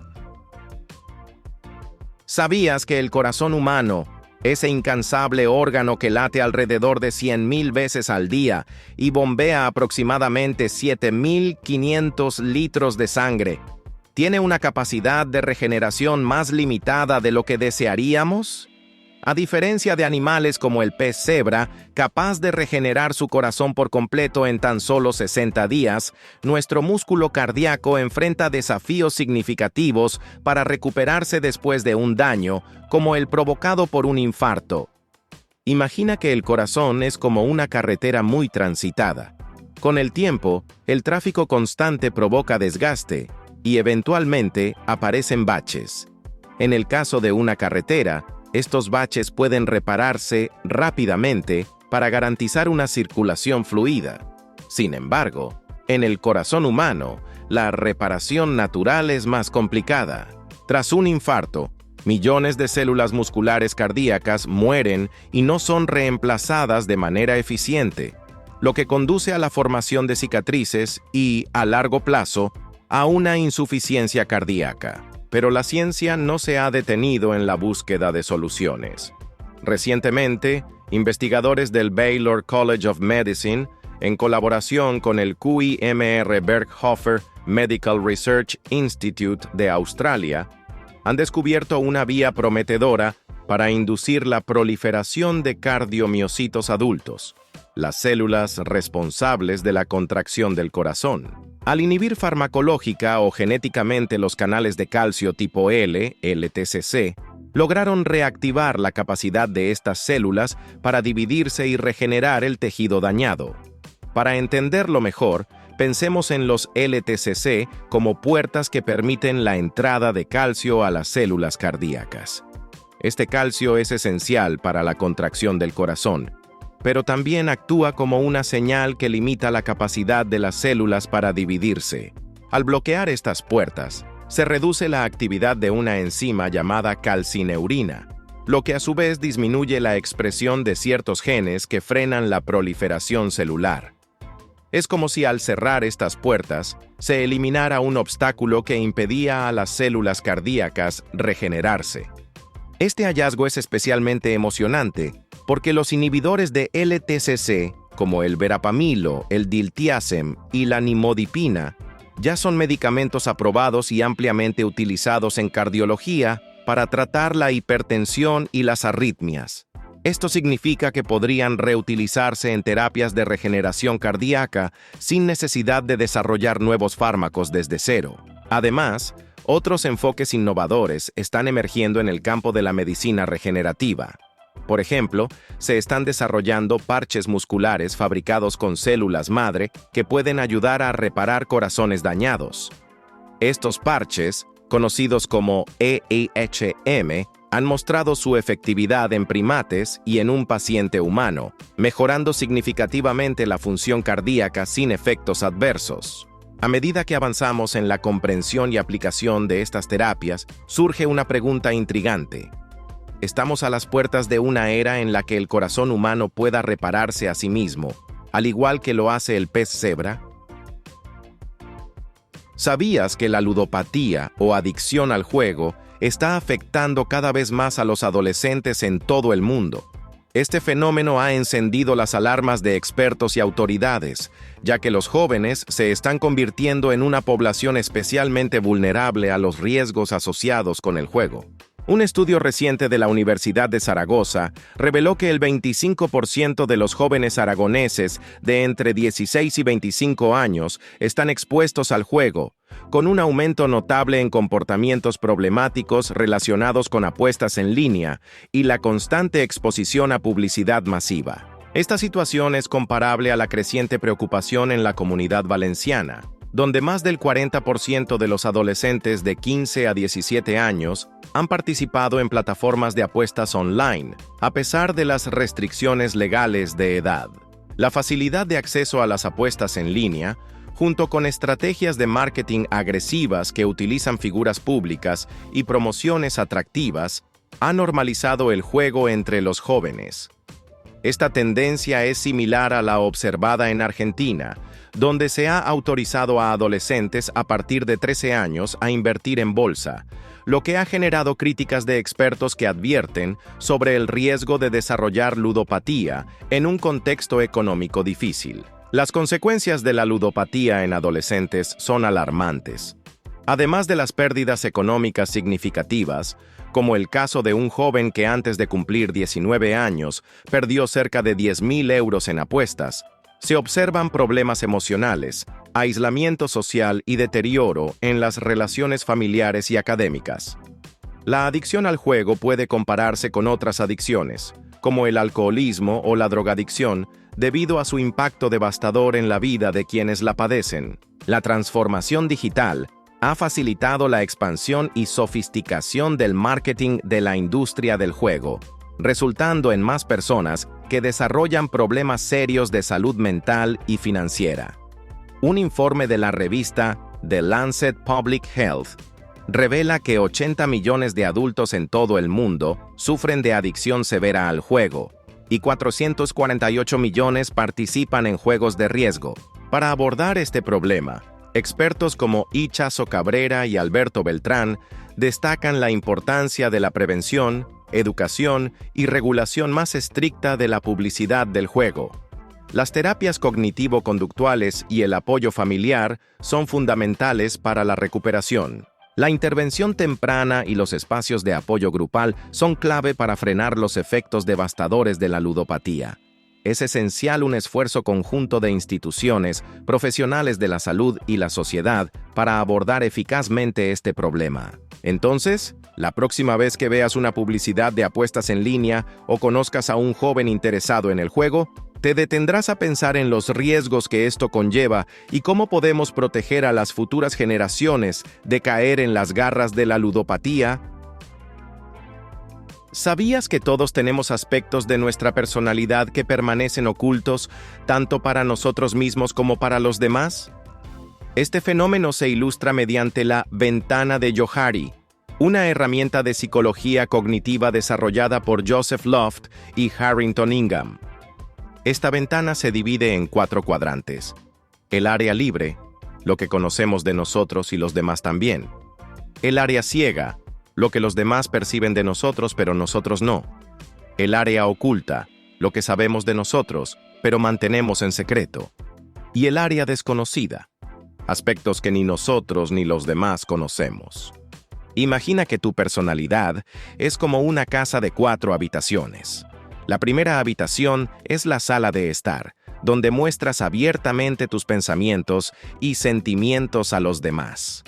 ¿Sabías que el corazón humano, ese incansable órgano que late alrededor de 100,000 veces al día y bombea aproximadamente 7,500 litros de sangre, tiene una capacidad de regeneración más limitada de lo que desearíamos? A diferencia de animales como el pez cebra, capaz de regenerar su corazón por completo en tan solo 60 días, nuestro músculo cardíaco enfrenta desafíos significativos para recuperarse después de un daño, como el provocado por un infarto. Imagina que el corazón es como una carretera muy transitada. Con el tiempo, el tráfico constante provoca desgaste y eventualmente aparecen baches. En el caso de una carretera, estos baches pueden repararse rápidamente para garantizar una circulación fluida. Sin embargo, en el corazón humano, la reparación natural es más complicada. Tras un infarto, Millones de células musculares cardíacas mueren y no son reemplazadas de manera eficiente, lo que conduce a la formación de cicatrices y, a largo plazo, a una insuficiencia cardíaca. Pero la ciencia no se ha detenido en la búsqueda de soluciones. Recientemente, investigadores del Baylor College of Medicine, en colaboración con el QIMR Berghofer Medical Research Institute de Australia, han descubierto una vía prometedora para inducir la proliferación de cardiomiocitos adultos, las células responsables de la contracción del corazón. Al inhibir farmacológica o genéticamente los canales de calcio tipo L, LTCC, lograron reactivar la capacidad de estas células para dividirse y regenerar el tejido dañado. Para entenderlo mejor, pensemos en los LTCC como puertas que permiten la entrada de calcio a las células cardíacas. Este calcio es esencial para la contracción del corazón, pero también actúa como una señal que limita la capacidad de las células para dividirse. Al bloquear estas puertas, se reduce la actividad de una enzima llamada calcineurina, lo que a su vez disminuye la expresión de ciertos genes que frenan la proliferación celular. Es como si al cerrar estas puertas, se eliminara un obstáculo que impedía a las células cardíacas regenerarse. Este hallazgo es especialmente emocionante porque los inhibidores de LTCC, como el verapamilo, el diltiazem y la nimodipina, ya son medicamentos aprobados y ampliamente utilizados en cardiología para tratar la hipertensión y las arritmias. Esto significa que podrían reutilizarse en terapias de regeneración cardíaca sin necesidad de desarrollar nuevos fármacos desde cero. Además, otros enfoques innovadores están emergiendo en el campo de la medicina regenerativa. Por ejemplo, se están desarrollando parches musculares fabricados con células madre que pueden ayudar a reparar corazones dañados. Estos parches, conocidos como EIHM, han mostrado su efectividad en primates y en un paciente humano, mejorando significativamente la función cardíaca sin efectos adversos. A medida que avanzamos en la comprensión y aplicación de estas terapias, surge una pregunta intrigante. ¿Estamos a las puertas de una era en la que el corazón humano pueda repararse a sí mismo, al igual que lo hace el pez cebra? ¿Sabías que la ludopatía o adicción al juego está afectando cada vez más a los adolescentes en todo el mundo? Este fenómeno ha encendido las alarmas de expertos y autoridades, ya que los jóvenes se están convirtiendo en una población especialmente vulnerable a los riesgos asociados con el juego. Un estudio reciente de la Universidad de Zaragoza reveló que el 25% de los jóvenes aragoneses de entre 16 y 25 años están expuestos al juego, con un aumento notable en comportamientos problemáticos relacionados con apuestas en línea y la constante exposición a publicidad masiva. Esta situación es comparable a la creciente preocupación en la comunidad valenciana, donde más del 40% de los adolescentes de 15 a 17 años han participado en plataformas de apuestas online, a pesar de las restricciones legales de edad. La facilidad de acceso a las apuestas en línea, junto con estrategias de marketing agresivas que utilizan figuras públicas y promociones atractivas, ha normalizado el juego entre los jóvenes. Esta tendencia es similar a la observada en Argentina, donde se ha autorizado a adolescentes a partir de 13 años a invertir en bolsa, lo que ha generado críticas de expertos que advierten sobre el riesgo de desarrollar ludopatía en un contexto económico difícil. Las consecuencias de la ludopatía en adolescentes son alarmantes. Además de las pérdidas económicas significativas, como el caso de un joven que antes de cumplir 19 años perdió cerca de 10.000 euros en apuestas, se observan problemas emocionales, aislamiento social y deterioro en las relaciones familiares y académicas. La adicción al juego puede compararse con otras adicciones, como el alcoholismo o la drogadicción, debido a su impacto devastador en la vida de quienes la padecen. La transformación digital ha facilitado la expansión y sofisticación del marketing de la industria del juego, resultando en más personas que desarrollan problemas serios de salud mental y financiera. Un informe de la revista The Lancet Public Health revela que 80 millones de adultos en todo el mundo sufren de adicción severa al juego y 448 millones participan en juegos de riesgo. Para abordar este problema, expertos como Ichazo Cabrera y Alberto Beltrán destacan la importancia de la prevención, educación y regulación más estricta de la publicidad del juego. Las terapias cognitivo-conductuales y el apoyo familiar son fundamentales para la recuperación. La intervención temprana y los espacios de apoyo grupal son clave para frenar los efectos devastadores de la ludopatía. Es esencial un esfuerzo conjunto de instituciones, profesionales de la salud y la sociedad para abordar eficazmente este problema. Entonces, la próxima vez que veas una publicidad de apuestas en línea o conozcas a un joven interesado en el juego, te detendrás a pensar en los riesgos que esto conlleva y cómo podemos proteger a las futuras generaciones de caer en las garras de la ludopatía. ¿Sabías que todos tenemos aspectos de nuestra personalidad que permanecen ocultos, tanto para nosotros mismos como para los demás? Este fenómeno se ilustra mediante la ventana de Johari, una herramienta de psicología cognitiva desarrollada por Joseph Loft y Harrington Ingham. Esta ventana se divide en 4 cuadrantes. El área libre, lo que conocemos de nosotros y los demás también. El área ciega, lo que los demás perciben de nosotros pero nosotros no. El área oculta, lo que sabemos de nosotros pero mantenemos en secreto. Y el área desconocida, aspectos que ni nosotros ni los demás conocemos. Imagina que tu personalidad es como una casa de 4 habitaciones. La primera habitación es la sala de estar, donde muestras abiertamente tus pensamientos y sentimientos a los demás.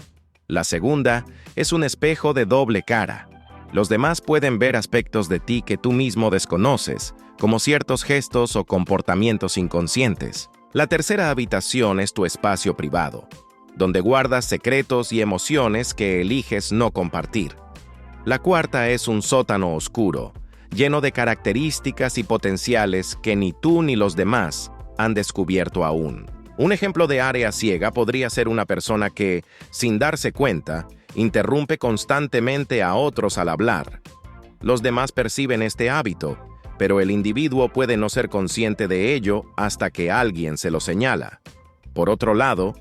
La segunda es un espejo de doble cara. Los demás pueden ver aspectos de ti que tú mismo desconoces, como ciertos gestos o comportamientos inconscientes. La tercera habitación es tu espacio privado, donde guardas secretos y emociones que eliges no compartir. La cuarta es un sótano oscuro, lleno de características y potenciales que ni tú ni los demás han descubierto aún. Un ejemplo de área ciega podría ser una persona que, sin darse cuenta, interrumpe constantemente a otros al hablar. Los demás perciben este hábito, pero el individuo puede no ser consciente de ello hasta que alguien se lo señala. Por otro lado,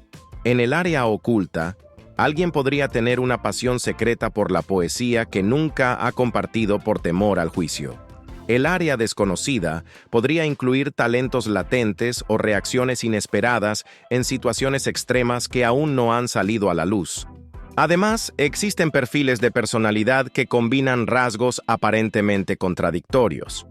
en el área oculta, alguien podría tener una pasión secreta por la poesía que nunca ha compartido por temor al juicio. El área desconocida podría incluir talentos latentes o reacciones inesperadas en situaciones extremas que aún no han salido a la luz. Además, existen perfiles de personalidad que combinan rasgos aparentemente contradictorios.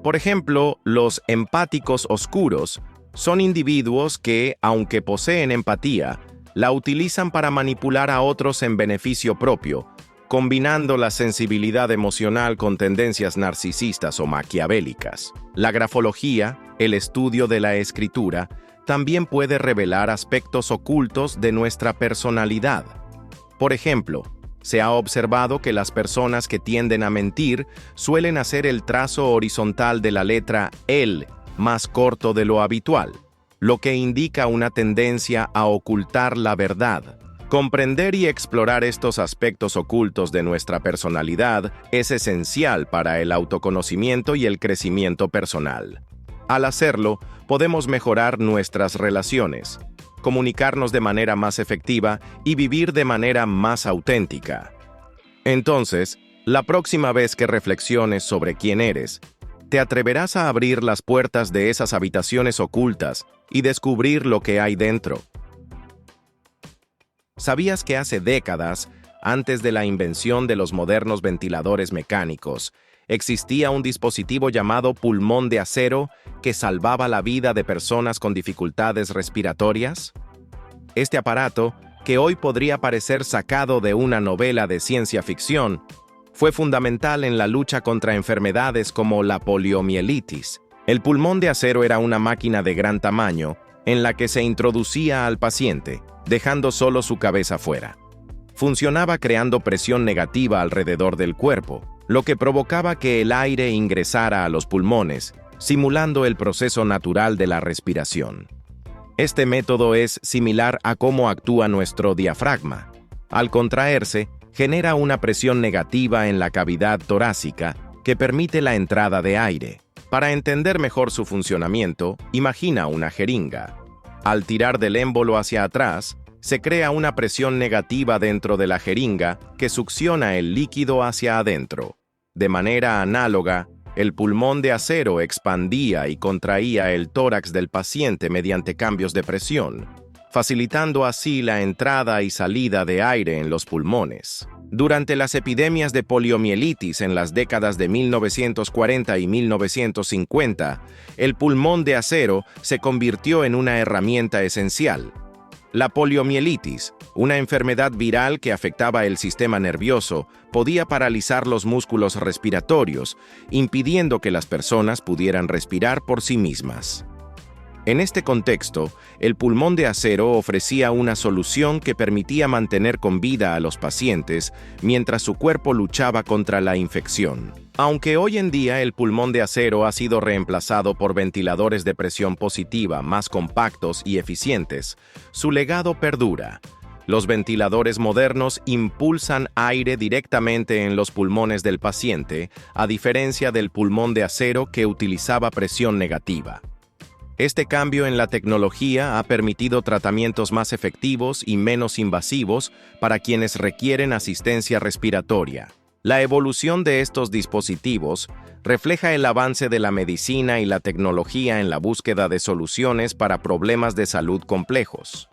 Por ejemplo, los empáticos oscuros son individuos que, aunque poseen empatía, la utilizan para manipular a otros en beneficio propio, combinando la sensibilidad emocional con tendencias narcisistas o maquiavélicas. La grafología, el estudio de la escritura, también puede revelar aspectos ocultos de nuestra personalidad. Por ejemplo, se ha observado que las personas que tienden a mentir suelen hacer el trazo horizontal de la letra L más corto de lo habitual, lo que indica una tendencia a ocultar la verdad. Comprender y explorar estos aspectos ocultos de nuestra personalidad es esencial para el autoconocimiento y el crecimiento personal. Al hacerlo, podemos mejorar nuestras relaciones, comunicarnos de manera más efectiva y vivir de manera más auténtica. Entonces, la próxima vez que reflexiones sobre quién eres, te atreverás a abrir las puertas de esas habitaciones ocultas y descubrir lo que hay dentro. ¿Sabías que hace décadas, antes de la invención de los modernos ventiladores mecánicos, existía un dispositivo llamado pulmón de acero que salvaba la vida de personas con dificultades respiratorias? Este aparato, que hoy podría parecer sacado de una novela de ciencia ficción, fue fundamental en la lucha contra enfermedades como la poliomielitis. El pulmón de acero era una máquina de gran tamaño en la que se introducía al paciente, dejando solo su cabeza fuera. Funcionaba creando presión negativa alrededor del cuerpo, lo que provocaba que el aire ingresara a los pulmones, simulando el proceso natural de la respiración. Este método es similar a cómo actúa nuestro diafragma. Al contraerse, genera una presión negativa en la cavidad torácica que permite la entrada de aire. Para entender mejor su funcionamiento, imagina una jeringa. Al tirar del émbolo hacia atrás, se crea una presión negativa dentro de la jeringa que succiona el líquido hacia adentro. De manera análoga, el pulmón de acero expandía y contraía el tórax del paciente mediante cambios de presión, facilitando así la entrada y salida de aire en los pulmones. Durante las epidemias de poliomielitis en las décadas de 1940 y 1950, el pulmón de acero se convirtió en una herramienta esencial. La poliomielitis, una enfermedad viral que afectaba el sistema nervioso, podía paralizar los músculos respiratorios, impidiendo que las personas pudieran respirar por sí mismas. En este contexto, el pulmón de acero ofrecía una solución que permitía mantener con vida a los pacientes mientras su cuerpo luchaba contra la infección. Aunque hoy en día el pulmón de acero ha sido reemplazado por ventiladores de presión positiva más compactos y eficientes, su legado perdura. Los ventiladores modernos impulsan aire directamente en los pulmones del paciente, a diferencia del pulmón de acero que utilizaba presión negativa. Este cambio en la tecnología ha permitido tratamientos más efectivos y menos invasivos para quienes requieren asistencia respiratoria. La evolución de estos dispositivos refleja el avance de la medicina y la tecnología en la búsqueda de soluciones para problemas de salud complejos.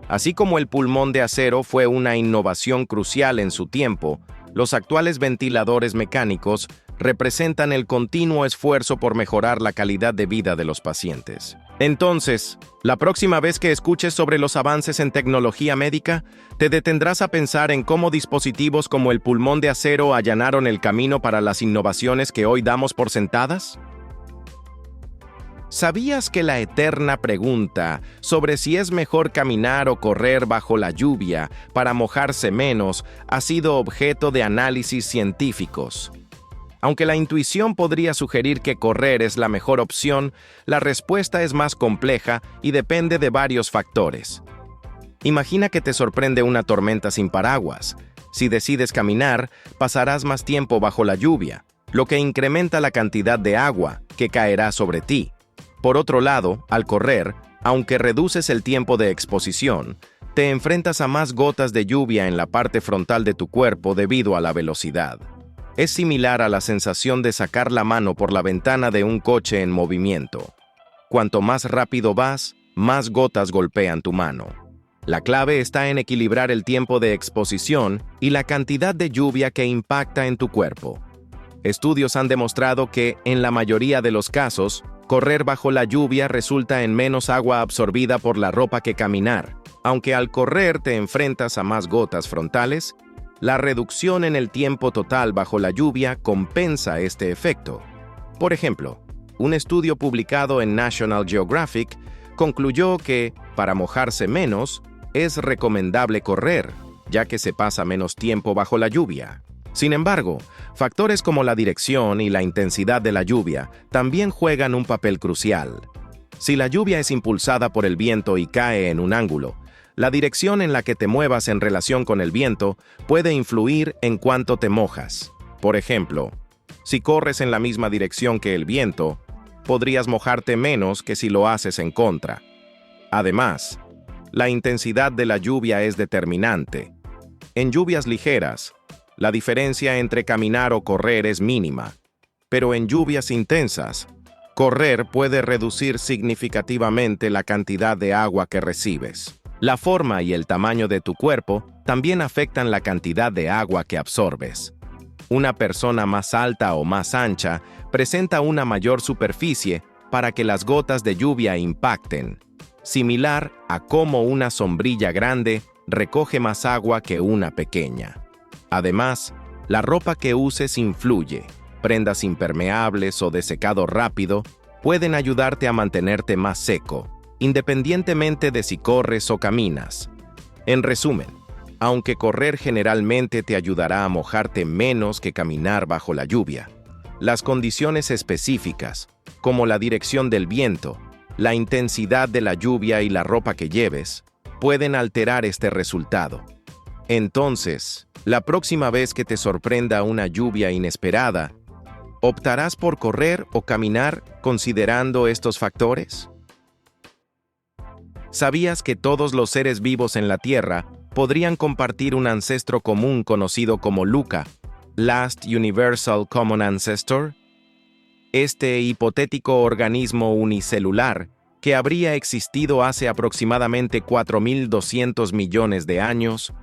Así como el pulmón de acero fue una innovación crucial en su tiempo, los actuales ventiladores mecánicos representan el continuo esfuerzo por mejorar la calidad de vida de los pacientes. Entonces, la próxima vez que escuches sobre los avances en tecnología médica, ¿te detendrás a pensar en cómo dispositivos como el pulmón de acero allanaron el camino para las innovaciones que hoy damos por sentadas? ¿Sabías que la eterna pregunta sobre si es mejor caminar o correr bajo la lluvia para mojarse menos ha sido objeto de análisis científicos? Aunque la intuición podría sugerir que correr es la mejor opción, la respuesta es más compleja y depende de varios factores. Imagina que te sorprende una tormenta sin paraguas. Si decides caminar, pasarás más tiempo bajo la lluvia, lo que incrementa la cantidad de agua que caerá sobre ti. Por otro lado, al correr, aunque reduces el tiempo de exposición, te enfrentas a más gotas de lluvia en la parte frontal de tu cuerpo debido a la velocidad. Es similar a la sensación de sacar la mano por la ventana de un coche en movimiento. Cuanto más rápido vas, más gotas golpean tu mano. La clave está en equilibrar el tiempo de exposición y la cantidad de lluvia que impacta en tu cuerpo. Estudios han demostrado que, en la mayoría de los casos, correr bajo la lluvia resulta en menos agua absorbida por la ropa que caminar. Aunque al correr te enfrentas a más gotas frontales, la reducción en el tiempo total bajo la lluvia compensa este efecto. Por ejemplo, un estudio publicado en National Geographic concluyó que, para mojarse menos, es recomendable correr, ya que se pasa menos tiempo bajo la lluvia. Sin embargo, factores como la dirección y la intensidad de la lluvia también juegan un papel crucial. Si la lluvia es impulsada por el viento y cae en un ángulo, la dirección en la que te muevas en relación con el viento puede influir en cuánto te mojas. Por ejemplo, si corres en la misma dirección que el viento, podrías mojarte menos que si lo haces en contra. Además, la intensidad de la lluvia es determinante. En lluvias ligeras, la diferencia entre caminar o correr es mínima, pero en lluvias intensas, correr puede reducir significativamente la cantidad de agua que recibes. La forma y el tamaño de tu cuerpo también afectan la cantidad de agua que absorbes. Una persona más alta o más ancha presenta una mayor superficie para que las gotas de lluvia impacten, similar a cómo una sombrilla grande recoge más agua que una pequeña. Además, la ropa que uses influye. Prendas impermeables o de secado rápido pueden ayudarte a mantenerte más seco, independientemente de si corres o caminas. En resumen, aunque correr generalmente te ayudará a mojarte menos que caminar bajo la lluvia, las condiciones específicas, como la dirección del viento, la intensidad de la lluvia y la ropa que lleves, pueden alterar este resultado. Entonces, La próxima vez que te sorprenda una lluvia inesperada, ¿optarás por correr o caminar considerando estos factores? ¿Sabías que todos los seres vivos en la Tierra podrían compartir un ancestro común conocido como LUCA, Last Universal Common Ancestor? Este hipotético organismo unicelular, que habría existido hace aproximadamente 4.200 millones de años,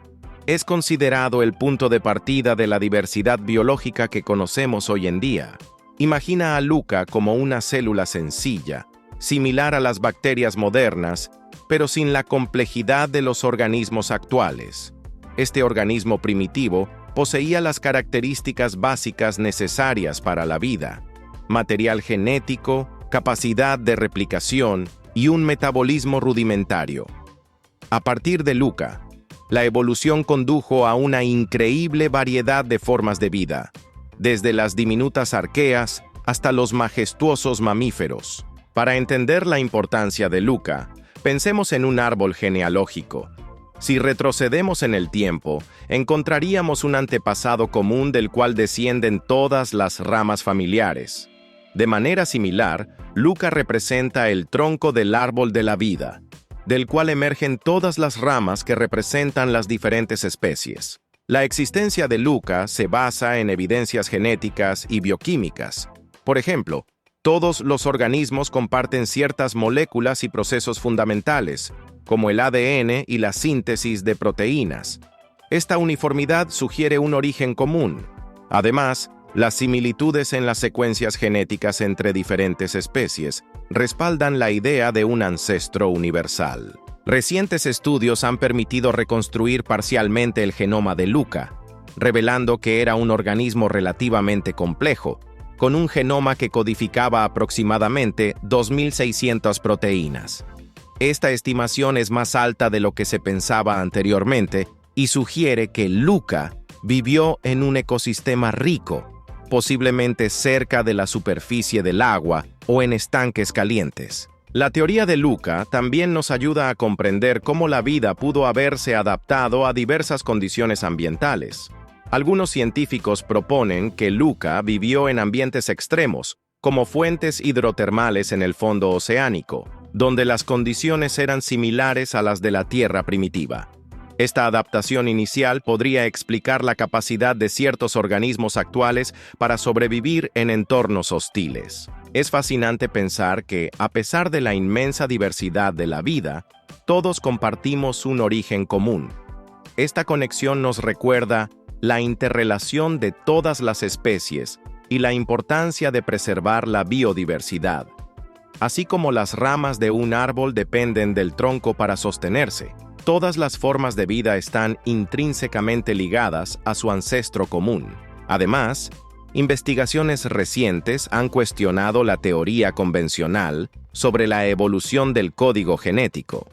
es considerado el punto de partida de la diversidad biológica que conocemos hoy en día. Imagina a LUCA como una célula sencilla, similar a las bacterias modernas, pero sin la complejidad de los organismos actuales. Este organismo primitivo poseía las características básicas necesarias para la vida: material genético, capacidad de replicación y un metabolismo rudimentario. A partir de LUCA, la evolución condujo a una increíble variedad de formas de vida, desde las diminutas arqueas hasta los majestuosos mamíferos. Para entender la importancia de LUCA, pensemos en un árbol genealógico. Si retrocedemos en el tiempo, encontraríamos un antepasado común del cual descienden todas las ramas familiares. De manera similar, LUCA representa el tronco del árbol de la vida, del cual emergen todas las ramas que representan las diferentes especies. La existencia de LUCA se basa en evidencias genéticas y bioquímicas. Por ejemplo, todos los organismos comparten ciertas moléculas y procesos fundamentales, como el ADN y la síntesis de proteínas. Esta uniformidad sugiere un origen común. Además, las similitudes en las secuencias genéticas entre diferentes especies respaldan la idea de un ancestro universal. Recientes estudios han permitido reconstruir parcialmente el genoma de LUCA, revelando que era un organismo relativamente complejo, con un genoma que codificaba aproximadamente 2.600 proteínas. Esta estimación es más alta de lo que se pensaba anteriormente y sugiere que LUCA vivió en un ecosistema rico, posiblemente cerca de la superficie del agua o en estanques calientes. La teoría de LUCA también nos ayuda a comprender cómo la vida pudo haberse adaptado a diversas condiciones ambientales. Algunos científicos proponen que LUCA vivió en ambientes extremos, como fuentes hidrotermales en el fondo oceánico, donde las condiciones eran similares a las de la Tierra primitiva. Esta adaptación inicial podría explicar la capacidad de ciertos organismos actuales para sobrevivir en entornos hostiles. Es fascinante pensar que, a pesar de la inmensa diversidad de la vida, todos compartimos un origen común. Esta conexión nos recuerda la interrelación de todas las especies y la importancia de preservar la biodiversidad. Así como las ramas de un árbol dependen del tronco para sostenerse, todas las formas de vida están intrínsecamente ligadas a su ancestro común. Además, investigaciones recientes han cuestionado la teoría convencional sobre la evolución del código genético.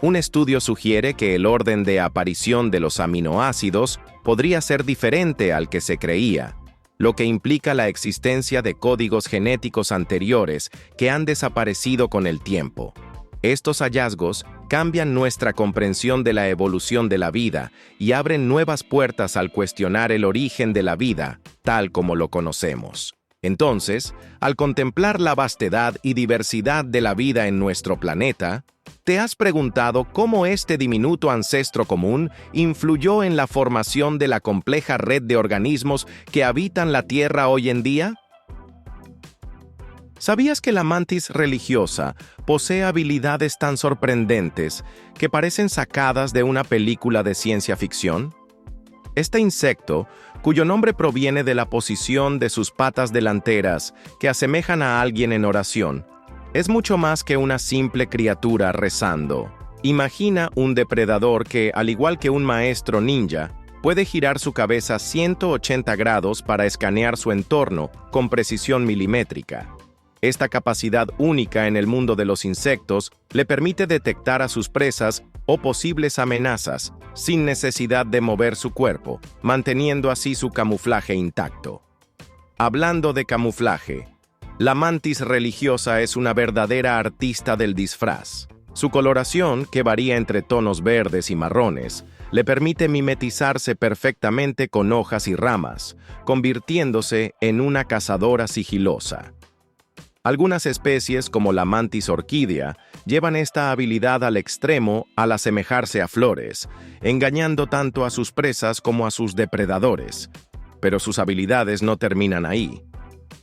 Un estudio sugiere que el orden de aparición de los aminoácidos podría ser diferente al que se creía, lo que implica la existencia de códigos genéticos anteriores que han desaparecido con el tiempo. Estos hallazgos cambian nuestra comprensión de la evolución de la vida y abren nuevas puertas al cuestionar el origen de la vida, tal como lo conocemos. Entonces, al contemplar la vastedad y diversidad de la vida en nuestro planeta, ¿te has preguntado cómo este diminuto ancestro común influyó en la formación de la compleja red de organismos que habitan la Tierra hoy en día? ¿Sabías que la mantis religiosa posee habilidades tan sorprendentes que parecen sacadas de una película de ciencia ficción? Este insecto, cuyo nombre proviene de la posición de sus patas delanteras que asemejan a alguien en oración, es mucho más que una simple criatura rezando. Imagina un depredador que, al igual que un maestro ninja, puede girar su cabeza 180 grados para escanear su entorno con precisión milimétrica. Esta capacidad única en el mundo de los insectos le permite detectar a sus presas o posibles amenazas sin necesidad de mover su cuerpo, manteniendo así su camuflaje intacto. Hablando de camuflaje, la mantis religiosa es una verdadera artista del disfraz. Su coloración, que varía entre tonos verdes y marrones, le permite mimetizarse perfectamente con hojas y ramas, convirtiéndose en una cazadora sigilosa. Algunas especies, como la mantis orquídea, llevan esta habilidad al extremo al asemejarse a flores, engañando tanto a sus presas como a sus depredadores. Pero sus habilidades no terminan ahí.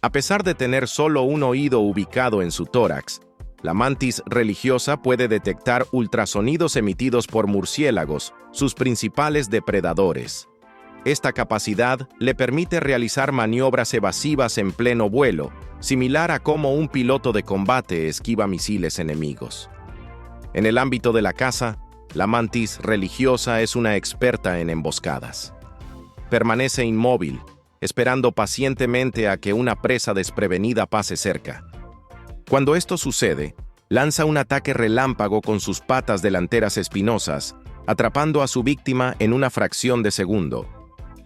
A pesar de tener solo un oído ubicado en su tórax, la mantis religiosa puede detectar ultrasonidos emitidos por murciélagos, sus principales depredadores. Esta capacidad le permite realizar maniobras evasivas en pleno vuelo, similar a cómo un piloto de combate esquiva misiles enemigos. En el ámbito de la caza, la mantis religiosa es una experta en emboscadas. Permanece inmóvil, esperando pacientemente a que una presa desprevenida pase cerca. Cuando esto sucede, lanza un ataque relámpago con sus patas delanteras espinosas, atrapando a su víctima en una fracción de segundo.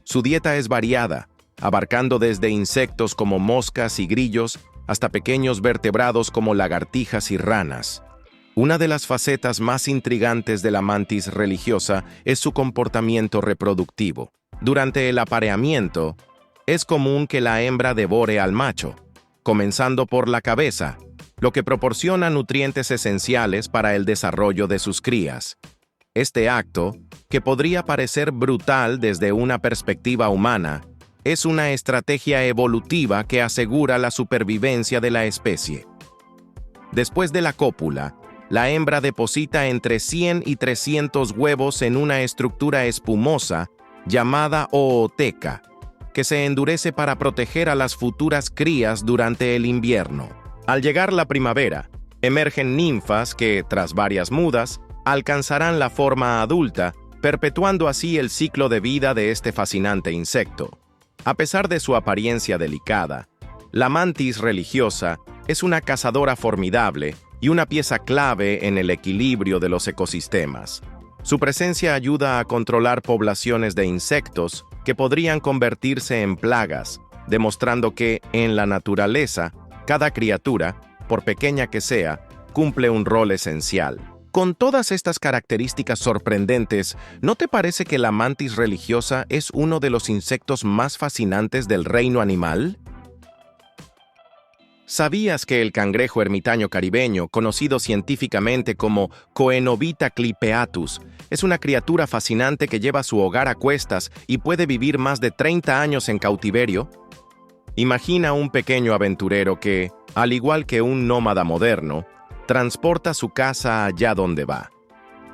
Su dieta es variada, abarcando desde insectos como moscas y grillos hasta pequeños vertebrados como lagartijas y ranas. Una de las facetas más intrigantes de la mantis religiosa es su comportamiento reproductivo. Durante el apareamiento, es común que la hembra devore al macho, comenzando por la cabeza, lo que proporciona nutrientes esenciales para el desarrollo de sus crías. Este acto, que podría parecer brutal desde una perspectiva humana, es una estrategia evolutiva que asegura la supervivencia de la especie. Después de la cópula, la hembra deposita entre 100 y 300 huevos en una estructura espumosa llamada ooteca, que se endurece para proteger a las futuras crías durante el invierno. Al llegar la primavera, emergen ninfas que, tras varias mudas, alcanzarán la forma adulta, perpetuando así el ciclo de vida de este fascinante insecto. A pesar de su apariencia delicada, la mantis religiosa es una cazadora formidable y una pieza clave en el equilibrio de los ecosistemas. Su presencia ayuda a controlar poblaciones de insectos que podrían convertirse en plagas, demostrando que, en la naturaleza, cada criatura, por pequeña que sea, cumple un rol esencial. Con todas estas características sorprendentes, ¿no te parece que la mantis religiosa es uno de los insectos más fascinantes del reino animal? ¿Sabías que el cangrejo ermitaño caribeño, conocido científicamente como Coenobita clypeatus, es una criatura fascinante que lleva su hogar a cuestas y puede vivir más de 30 años en cautiverio? Imagina un pequeño aventurero que, al igual que un nómada moderno, transporta su caza allá donde va.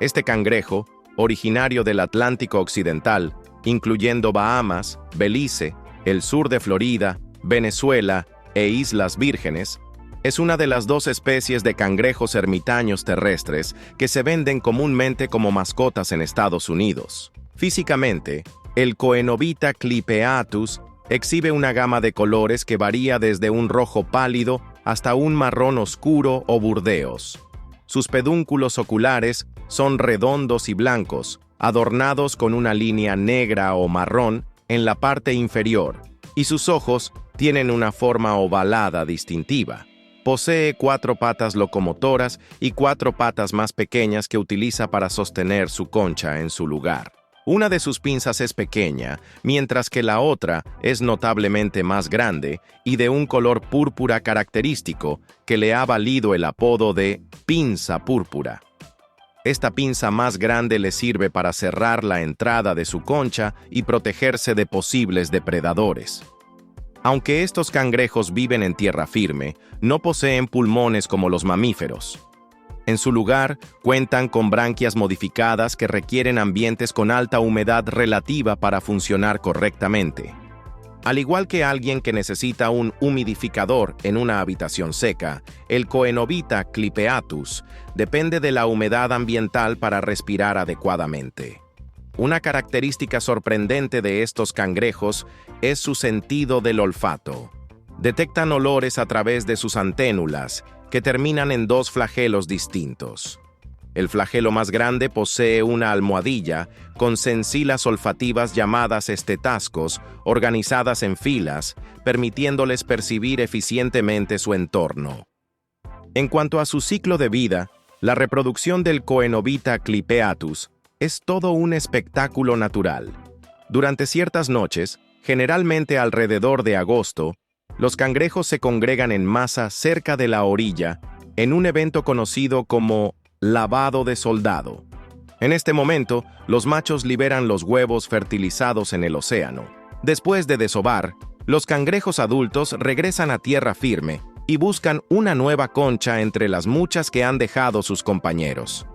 Este cangrejo, originario del Atlántico Occidental, incluyendo Bahamas, Belice, el sur de Florida, Venezuela e Islas Vírgenes, es una de las 2 especies de cangrejos ermitaños terrestres que se venden comúnmente como mascotas en Estados Unidos. Físicamente, el Coenobita clypeatus exhibe una gama de colores que varía desde un rojo pálido hasta un marrón oscuro o burdeos. Sus pedúnculos oculares son redondos y blancos, adornados con una línea negra o marrón en la parte inferior, y sus ojos tienen una forma ovalada distintiva. Posee 4 patas locomotoras y 4 patas más pequeñas que utiliza para sostener su concha en su lugar. Una de sus pinzas es pequeña, mientras que la otra es notablemente más grande y de un color púrpura característico que le ha valido el apodo de pinza púrpura. Esta pinza más grande le sirve para cerrar la entrada de su concha y protegerse de posibles depredadores. Aunque estos cangrejos viven en tierra firme, no poseen pulmones como los mamíferos. En su lugar, cuentan con branquias modificadas que requieren ambientes con alta humedad relativa para funcionar correctamente. Al igual que alguien que necesita un humidificador en una habitación seca, el Coenobita clypeatus depende de la humedad ambiental para respirar adecuadamente. Una característica sorprendente de estos cangrejos es su sentido del olfato. Detectan olores a través de sus anténulas, que terminan en 2 flagelos distintos. El flagelo más grande posee una almohadilla con sensilas olfativas llamadas estetascos, organizadas en filas, permitiéndoles percibir eficientemente su entorno. En cuanto a su ciclo de vida, la reproducción del Coenobita clypeatus es todo un espectáculo natural. Durante ciertas noches, generalmente alrededor de agosto, los cangrejos se congregan en masa cerca de la orilla en un evento conocido como lavado de soldado. En este momento, los machos liberan los huevos fertilizados en el océano. Después de desovar, los cangrejos adultos regresan a tierra firme y buscan una nueva concha entre las muchas que han dejado sus compañeros.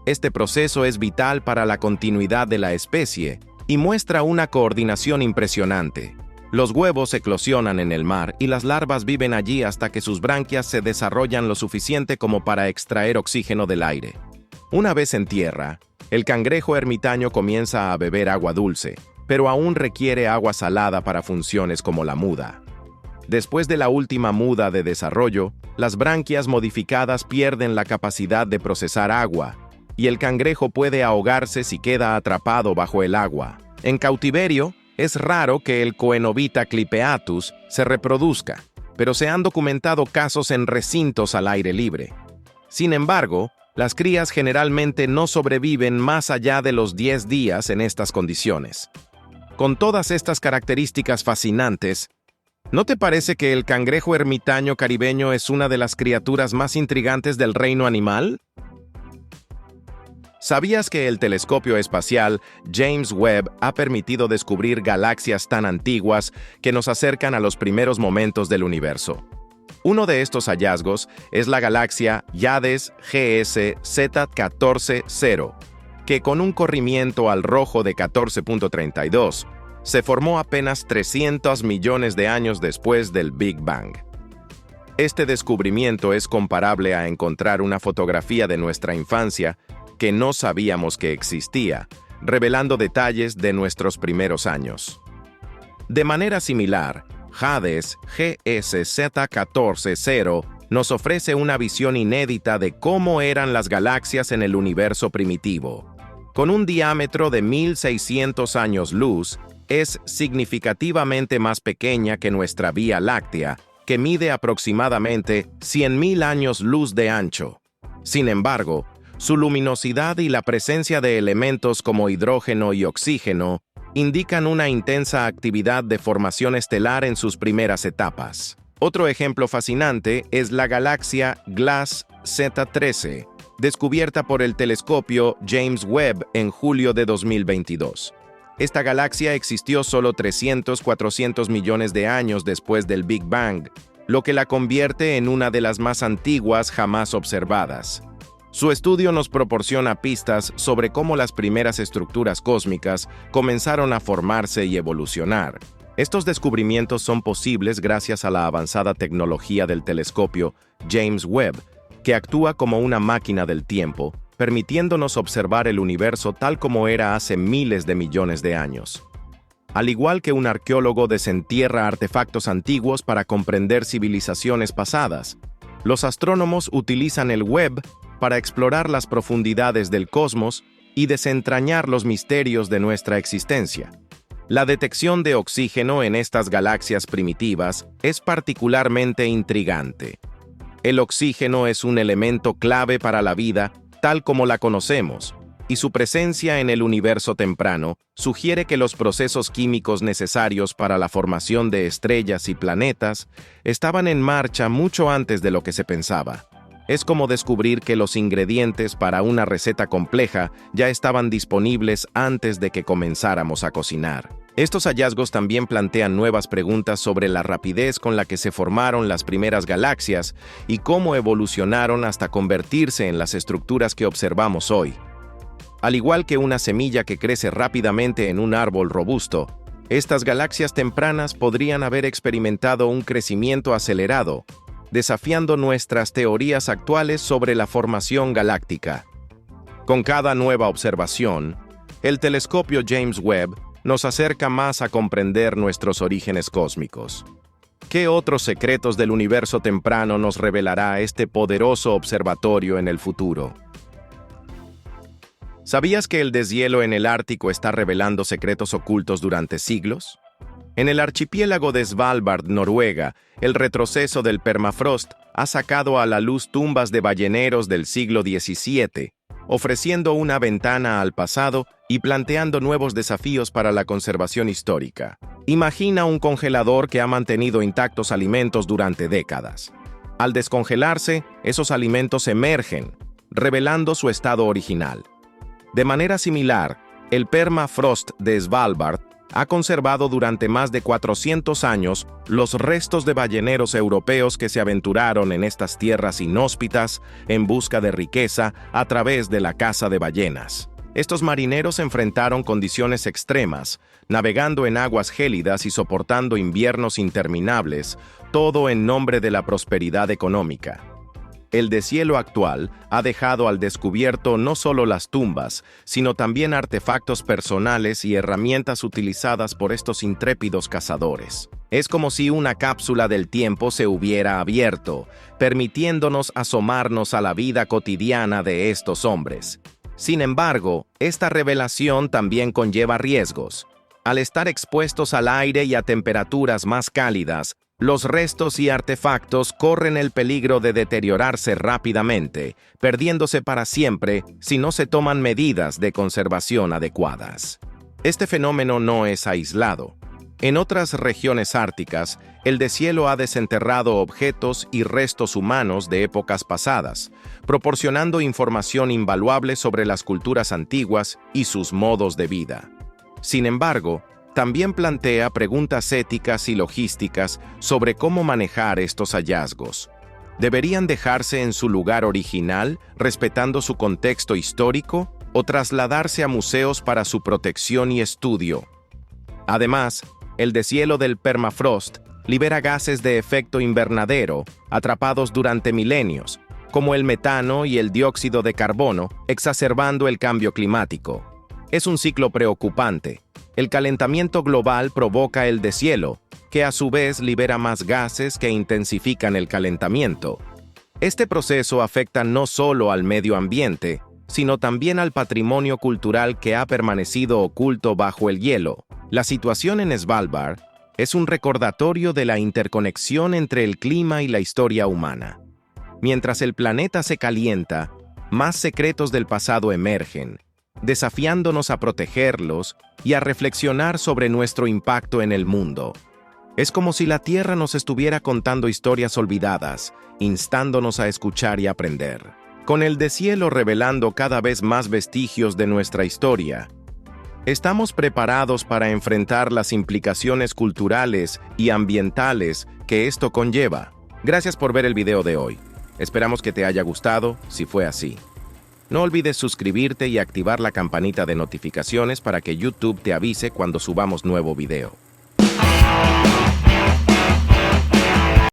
Este proceso es vital para la continuidad de la especie y muestra una coordinación impresionante. Los huevos eclosionan en el mar y las larvas viven allí hasta que sus branquias se desarrollan lo suficiente como para extraer oxígeno del aire. Una vez en tierra, el cangrejo ermitaño comienza a beber agua dulce, pero aún requiere agua salada para funciones como la muda. Después de la última muda de desarrollo, las branquias modificadas pierden la capacidad de procesar agua, y el cangrejo puede ahogarse si queda atrapado bajo el agua. En cautiverio, es raro que el Coenobita clipeatus se reproduzca, pero se han documentado casos en recintos al aire libre. Sin embargo, las crías generalmente no sobreviven más allá de los 10 días en estas condiciones. Con todas estas características fascinantes, ¿no te parece que el cangrejo ermitaño caribeño es una de las criaturas más intrigantes del reino animal? ¿Sabías que el telescopio espacial James Webb ha permitido descubrir galaxias tan antiguas que nos acercan a los primeros momentos del universo? Uno de estos hallazgos es la galaxia Hyades GS Z14-0, que con un corrimiento al rojo de 14.32, se formó apenas 300 millones de años después del Big Bang. Este descubrimiento es comparable a encontrar una fotografía de nuestra infancia que no sabíamos que existía, revelando detalles de nuestros primeros años. De manera similar, Hyades GS Z14-0 nos ofrece una visión inédita de cómo eran las galaxias en el universo primitivo. Con un diámetro de 1600 años luz, es significativamente más pequeña que nuestra Vía Láctea, que mide aproximadamente 100.000 años luz de ancho. Sin embargo, su luminosidad y la presencia de elementos como hidrógeno y oxígeno indican una intensa actividad de formación estelar en sus primeras etapas. Otro ejemplo fascinante es la galaxia Gliese Z13, descubierta por el telescopio James Webb en julio de 2022. Esta galaxia existió solo 300-400 millones de años después del Big Bang, lo que la convierte en una de las más antiguas jamás observadas. Su estudio nos proporciona pistas sobre cómo las primeras estructuras cósmicas comenzaron a formarse y evolucionar. Estos descubrimientos son posibles gracias a la avanzada tecnología del telescopio James Webb, que actúa como una máquina del tiempo, permitiéndonos observar el universo tal como era hace miles de millones de años. Al igual que un arqueólogo desentierra artefactos antiguos para comprender civilizaciones pasadas, los astrónomos utilizan el Webb para explorar las profundidades del cosmos y desentrañar los misterios de nuestra existencia. La detección de oxígeno en estas galaxias primitivas es particularmente intrigante. El oxígeno es un elemento clave para la vida tal como la conocemos, y su presencia en el universo temprano sugiere que los procesos químicos necesarios para la formación de estrellas y planetas estaban en marcha mucho antes de lo que se pensaba. Es como descubrir que los ingredientes para una receta compleja ya estaban disponibles antes de que comenzáramos a cocinar. Estos hallazgos también plantean nuevas preguntas sobre la rapidez con la que se formaron las primeras galaxias y cómo evolucionaron hasta convertirse en las estructuras que observamos hoy. Al igual que una semilla que crece rápidamente en un árbol robusto, estas galaxias tempranas podrían haber experimentado un crecimiento acelerado, desafiando nuestras teorías actuales sobre la formación galáctica. Con cada nueva observación, el telescopio James Webb nos acerca más a comprender nuestros orígenes cósmicos. ¿Qué otros secretos del universo temprano nos revelará este poderoso observatorio en el futuro? ¿Sabías que el deshielo en el Ártico está revelando secretos ocultos durante siglos? En el archipiélago de Svalbard, Noruega, el retroceso del permafrost ha sacado a la luz tumbas de balleneros del siglo XVII, ofreciendo una ventana al pasado y planteando nuevos desafíos para la conservación histórica. Imagina un congelador que ha mantenido intactos alimentos durante décadas. Al descongelarse, esos alimentos emergen, revelando su estado original. De manera similar, el permafrost de Svalbard ha conservado durante más de 400 años los restos de balleneros europeos que se aventuraron en estas tierras inhóspitas en busca de riqueza a través de la caza de ballenas. Estos marineros enfrentaron condiciones extremas, navegando en aguas gélidas y soportando inviernos interminables, todo en nombre de la prosperidad económica. El deshielo actual ha dejado al descubierto no solo las tumbas, sino también artefactos personales y herramientas utilizadas por estos intrépidos cazadores. Es como si una cápsula del tiempo se hubiera abierto, permitiéndonos asomarnos a la vida cotidiana de estos hombres. Sin embargo, esta revelación también conlleva riesgos. Al estar expuestos al aire y a temperaturas más cálidas, los restos y artefactos corren el peligro de deteriorarse rápidamente, perdiéndose para siempre si no se toman medidas de conservación adecuadas. Este fenómeno no es aislado. En otras regiones árticas, el deshielo ha desenterrado objetos y restos humanos de épocas pasadas, proporcionando información invaluable sobre las culturas antiguas y sus modos de vida. Sin embargo, también plantea preguntas éticas y logísticas sobre cómo manejar estos hallazgos. ¿Deberían dejarse en su lugar original, respetando su contexto histórico, o trasladarse a museos para su protección y estudio? Además, el deshielo del permafrost libera gases de efecto invernadero atrapados durante milenios, como el metano y el dióxido de carbono, exacerbando el cambio climático. Es un ciclo preocupante. El calentamiento global provoca el deshielo, que a su vez libera más gases que intensifican el calentamiento. Este proceso afecta no solo al medio ambiente, sino también al patrimonio cultural que ha permanecido oculto bajo el hielo. La situación en Svalbard es un recordatorio de la interconexión entre el clima y la historia humana. Mientras el planeta se calienta, más secretos del pasado emergen, desafiándonos a protegerlos y a reflexionar sobre nuestro impacto en el mundo. Es como si la Tierra nos estuviera contando historias olvidadas, instándonos a escuchar y aprender. Con el deshielo revelando cada vez más vestigios de nuestra historia, ¿estamos preparados para enfrentar las implicaciones culturales y ambientales que esto conlleva? Gracias por ver el video de hoy. Esperamos que te haya gustado, si fue así. No olvides suscribirte y activar la campanita de notificaciones para que YouTube te avise cuando subamos nuevo video.